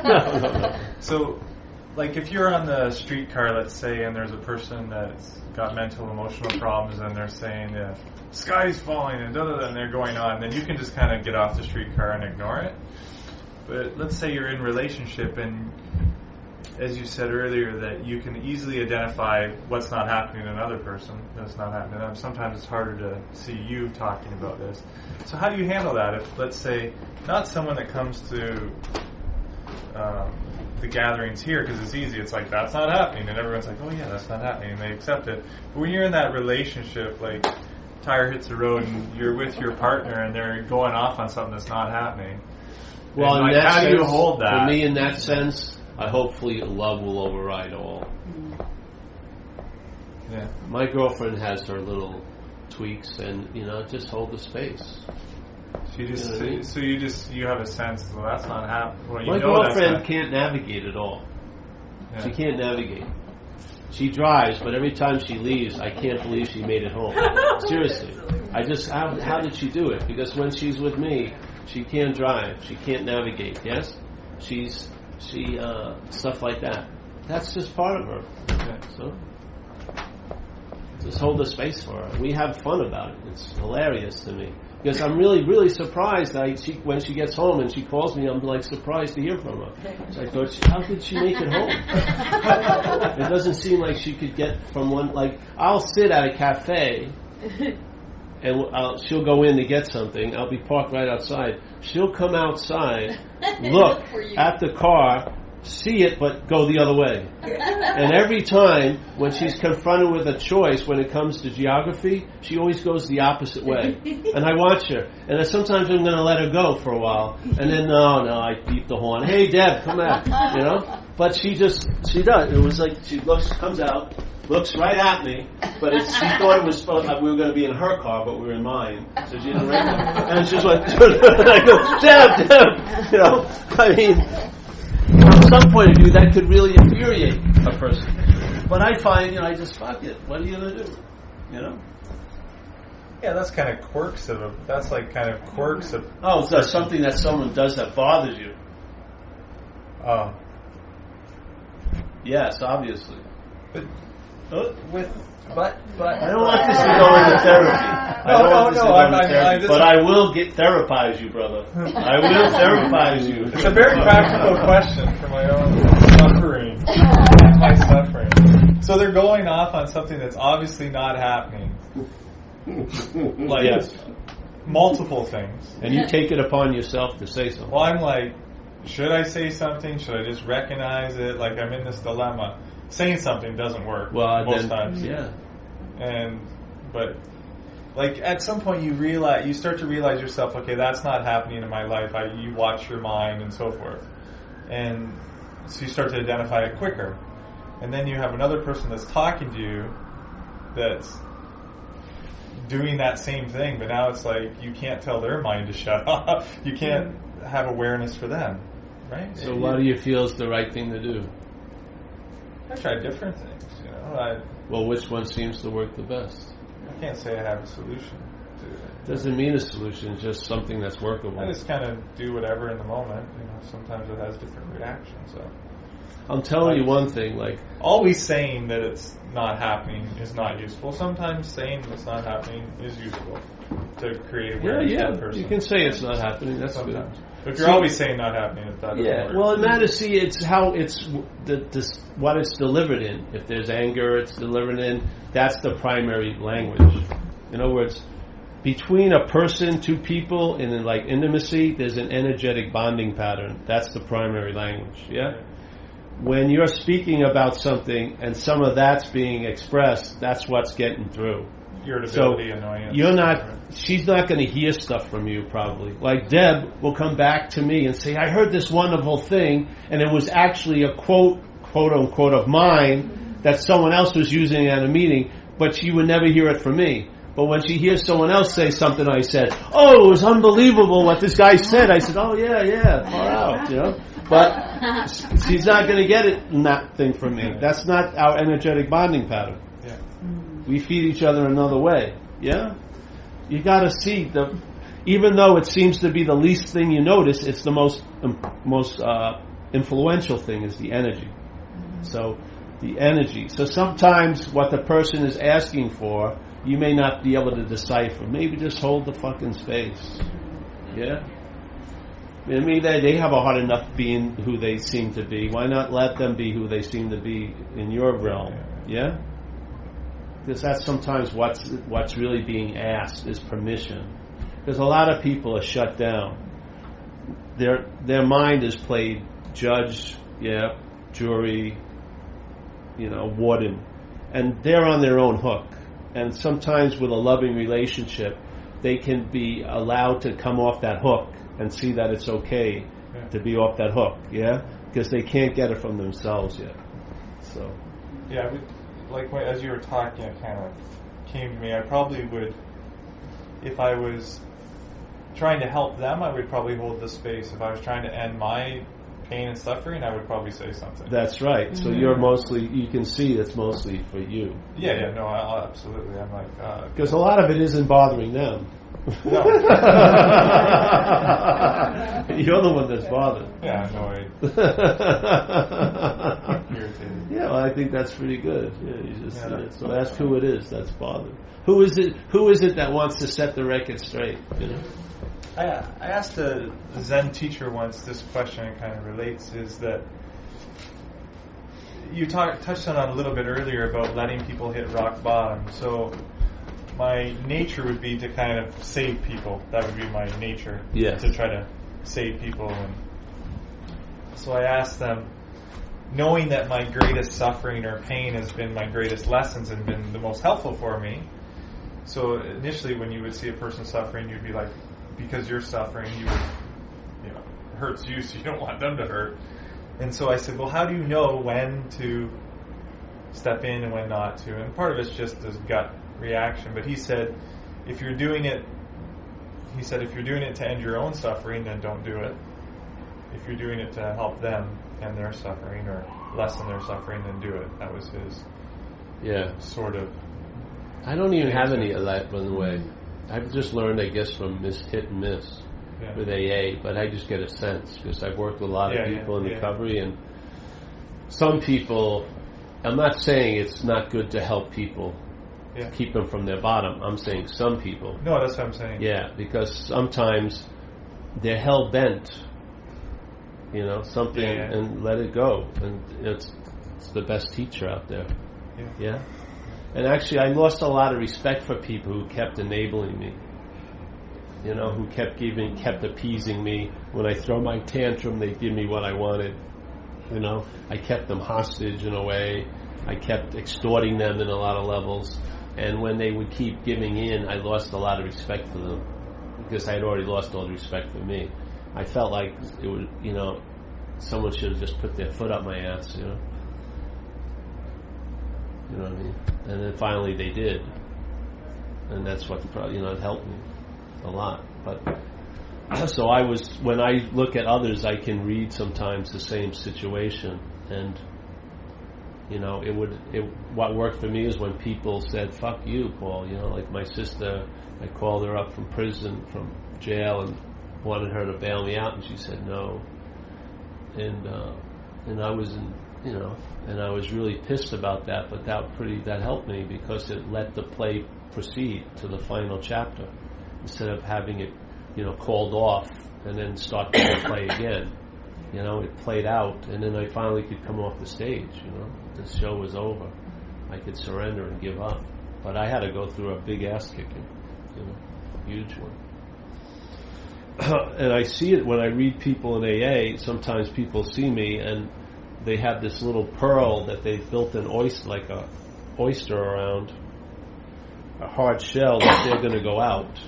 No. So, like if you're on the streetcar, let's say, and there's a person that's got mental, emotional problems, and they're saying, sky's falling, and and they're going on, then you can just kind of get off the streetcar and ignore it. But let's say you're in relationship, and as you said earlier, that you can easily identify what's not happening in another person, that's not happening. And sometimes it's harder to see you talking about this. So how do you handle that? If, let's say, not someone that comes to the gatherings here, because it's easy, it's like, that's not happening, and everyone's like, oh yeah, that's not happening, and they accept it. But when you're in that relationship, like, tire hits the road and you're with your partner and they're going off on something that's not happening. Well, And, in like, that how sense, do you hold that? for me, in that sense, hopefully love will override all. Yeah. My girlfriend has her little tweaks, and just hold the space. So you just, You know what I mean? so you have a sense. Well, that's not happening. Well, you My know that's girlfriend not- can't navigate at all. Yeah. She can't navigate. She drives, but every time she leaves, I can't believe she made it home. Seriously. How did she do it? Because when she's with me, she can't drive. She can't navigate, yes? She stuff like that. That's just part of her. Yeah. So, just hold the space for her. We have fun about it. It's hilarious to me. Because I'm really, really surprised when she gets home and she calls me, I'm like surprised to hear from her. So I thought, how could she make it home? It doesn't seem like she could get from one, like, I'll sit at a cafe and she'll go in to get something. I'll be parked right outside. She'll come outside, look at the car, see it, but go the other way. And every time when she's confronted with a choice when it comes to geography, she always goes the opposite way. And I watch her. And then sometimes I'm going to let her go for a while. And then, no, I beep the horn. Hey, Deb, come back. But she does. It was like she comes out, looks right at me, but she thought it was we were going to be in her car, but we were in mine. So she didn't recognize. And she's like, and I go, Deb. I mean, from some point of view, that could really infuriate a person. But I find, I just fuck it. What are you going to do? Yeah, that's kind of quirks of. That's like kind of quirks of. Oh, so something that someone does that bothers you. Oh. Yes, obviously. But I don't want this to go into therapy. But I will therapize you, brother. I will therapize you. It's a very practical question for my own suffering. My suffering. So they're going off on something that's obviously not happening. Like Yes. multiple things. And you take it upon yourself to say something. Well, I'm like, should I say something? Should I just recognize it? Like, I'm in this dilemma. Saying something doesn't work most times. Yeah. But like at some point you start to realize yourself, okay, that's not happening in my life. You watch your mind and so forth. And so you start to identify it quicker. And then you have another person that's talking to you that's doing that same thing, but now it's like you can't tell their mind to shut off. You can't have awareness for them, right? So what do you feel is the right thing to do? I try different things, Well, which one seems to work the best? I can't say I have a solution to it. Doesn't mean a solution, just something that's workable. I just kind of do whatever in the moment. Sometimes it has different reactions. So I'm telling you one thing, like always saying that it's not happening is not useful. Sometimes saying it's not happening is useful to create awareness for the person. You can say it's not happening. That's Sometimes. good. But if you're always saying not happening, that doesn't work. Well, it matters. See, it's how it's what it's delivered in. If there's anger, it's delivered in. That's the primary language. In other words, between a person, two people, in like intimacy, there's an energetic bonding pattern. That's the primary language. Yeah. When you're speaking about something and some of that's being expressed, that's what's getting through. Irritability, annoyance. She's not going to hear stuff from you probably. Like Deb will come back to me and say, I heard this wonderful thing, and it was actually a quote unquote, of mine that someone else was using at a meeting, but she would never hear it from me. But when she hears someone else say something I said, oh, it was unbelievable what this guy said. I said, oh, yeah, far out, But she's not going to get it in that thing from me. That's not our energetic bonding pattern. Yeah. We feed each other another way. Yeah? You got to see even though it seems to be the least thing you notice, it's the most influential thing is the energy. So the energy. So sometimes what the person is asking for, you may not be able to decipher. Maybe just hold the fucking space. Yeah? I mean, they have a hard enough being who they seem to be. Why not let them be who they seem to be in your realm? Yeah? Because that's sometimes what's really being asked is permission. Because a lot of people are shut down. Their mind is played judge, jury, warden. And they're on their own hook. And sometimes with a loving relationship, they can be allowed to come off that hook and see that it's okay to be off that hook, because they can't get it from themselves yet. So, yeah, I would, like as you were talking, it kind of came to me. I probably would, if I was trying to help them, I would probably hold the space. If I was trying to end my pain and suffering, I would probably say something. That's right. So you're mostly, you can see it's mostly for you. Yeah, no, absolutely. I'm like... Because a lot of it isn't bothering them. No. You're the one that's bothered. Yeah, no, I'm irritated. Yeah, well, I think that's pretty good. Yeah, you just so ask who it is that's bothered. Who is it that wants to set the record straight? You know? I asked a Zen teacher once this question, and kind of relates, is that you touched on it a little bit earlier about letting people hit rock bottom. So my nature would be to kind of save people. That would be my nature, to try to save people. And so I asked them, knowing that my greatest suffering or pain has been my greatest lessons and been the most helpful for me. So initially when you would see a person suffering, you'd be like, because you're suffering, it hurts you, so you don't want them to hurt. And so I said, well, how do you know when to step in and when not to? And part of it's just this gut reaction. But he said, if you're doing it to end your own suffering, then don't do it. If you're doing it to help them end their suffering or lessen their suffering, then do it. That was his sort of... I don't even have any of that, by the way. I've just learned, I guess, from hit and miss with AA, but I just get a sense because I've worked with a lot of people in recovery, and some people, I'm not saying it's not good to help people, keep them from their bottom. I'm saying some people. No, that's what I'm saying. Yeah, because sometimes they're hell-bent, something, and let it go. And it's the best teacher out there. Yeah? And actually, I lost a lot of respect for people who kept enabling me. Who kept appeasing me. When I throw my tantrum, they give me what I wanted. I kept them hostage in a way. I kept extorting them in a lot of levels. And when they would keep giving in, I lost a lot of respect for them because I had already lost all the respect for me. I felt like it would, someone should have just put their foot up my ass, You know what I mean? And then finally they did. And that's what, it helped me a lot. But so when I look at others, I can read sometimes the same situation. And, what worked for me is when people said, fuck you, Paul. Like my sister, I called her up from prison, from jail, and wanted her to bail me out, and she said no. And I was and I was really pissed about that, but that helped me because it let the play proceed to the final chapter instead of having it, called off and then start the play again. It played out, and then I finally could come off the stage. The show was over. I could surrender and give up, but I had to go through a big ass kicking, huge one. And I see it when I read people in AA. Sometimes people see me and they have this little pearl that they've built an oyster, like a oyster around a hard shell that they're going to go out.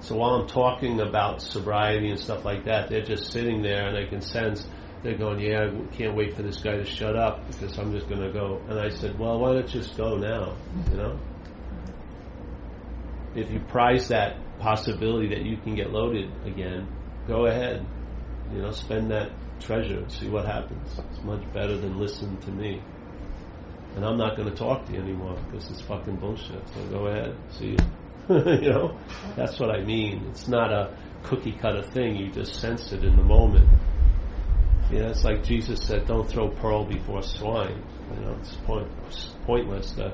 So while I'm talking about sobriety and stuff like that, they're just sitting there, and I can sense they're going, I can't wait for this guy to shut up because I'm just going to go. And I said, well, why don't you just go now? If you prize that possibility that you can get loaded again, go ahead. Spend that treasure and see what happens. It's much better than listen to me. And I'm not going to talk to you anymore because it's fucking bullshit. So go ahead. See you. That's what I mean. It's not a cookie cutter thing. You just sense it in the moment. It's like Jesus said, don't throw pearl before swine. It's pointless to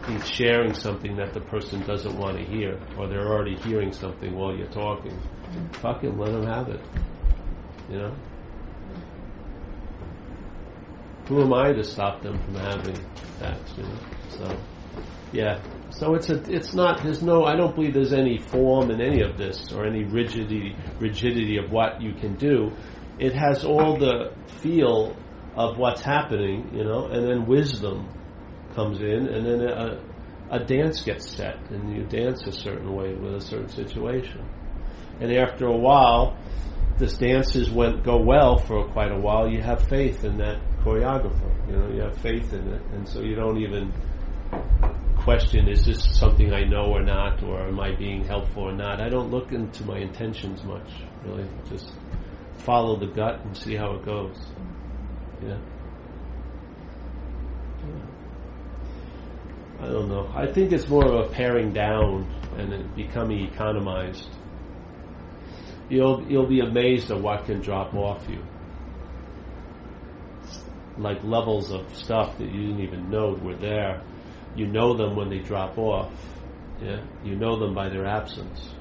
be sharing something that the person doesn't want to hear, or they're already hearing something while you're talking. Fucking let them have it. Who am I to stop them from having that? So it's not. There's no. I don't believe there's any form in any of this or any rigidity of what you can do. It has all the feel of what's happening, and then wisdom comes in, and then a dance gets set, and you dance a certain way with a certain situation. And after a while, this dances go well for quite a while. You have faith in that choreographer. You have faith in it, and so you don't even question, is this something I know or not, or am I being helpful or not? I don't look into my intentions much, really. Just follow the gut and see how it goes. Yeah. I don't know. I think it's more of a paring down and it becoming economized. You'll be amazed at what can drop off you. Like levels of stuff that you didn't even know were there. You know them when they drop off. Yeah, you know them by their absence.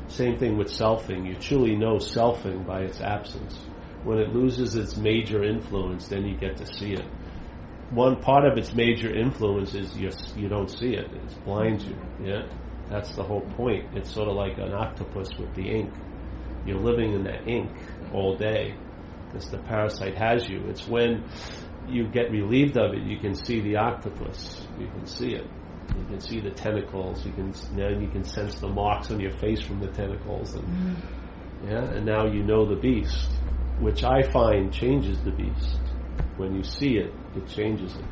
Same thing with selfing. You truly know selfing by its absence. When it loses its major influence, then you get to see it. One part of its major influence is you don't see it. It blinds you. Yeah, that's the whole point. It's sort of like an octopus with the ink. You're living in that ink all day because the parasite has you. It's when you get relieved of it, you can see the octopus. You can see it. You can see the tentacles. You can sense the marks on your face from the tentacles, and and now you know the beast, which I find changes the beast. When you see it, it changes it.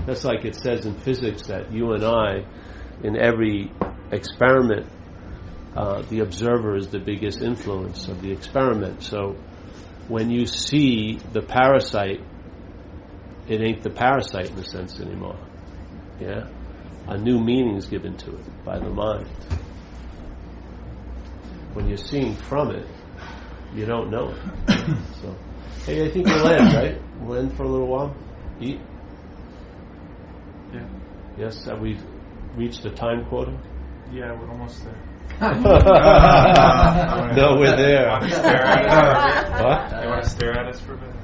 That's like it says in physics that you and I, in every experiment, the observer is the biggest influence of the experiment. So when you see the parasite, it ain't the parasite in a sense anymore. Yeah? A new meaning is given to it by the mind. When you're seeing from it, you don't know it. So, hey, I think we'll end, right? We'll end for a little while. Eat. Yeah. Yes, have we reached the time quota? Yeah, we're almost there. No, we're there. Want to stare at us? What? You want to stare at us for a bit?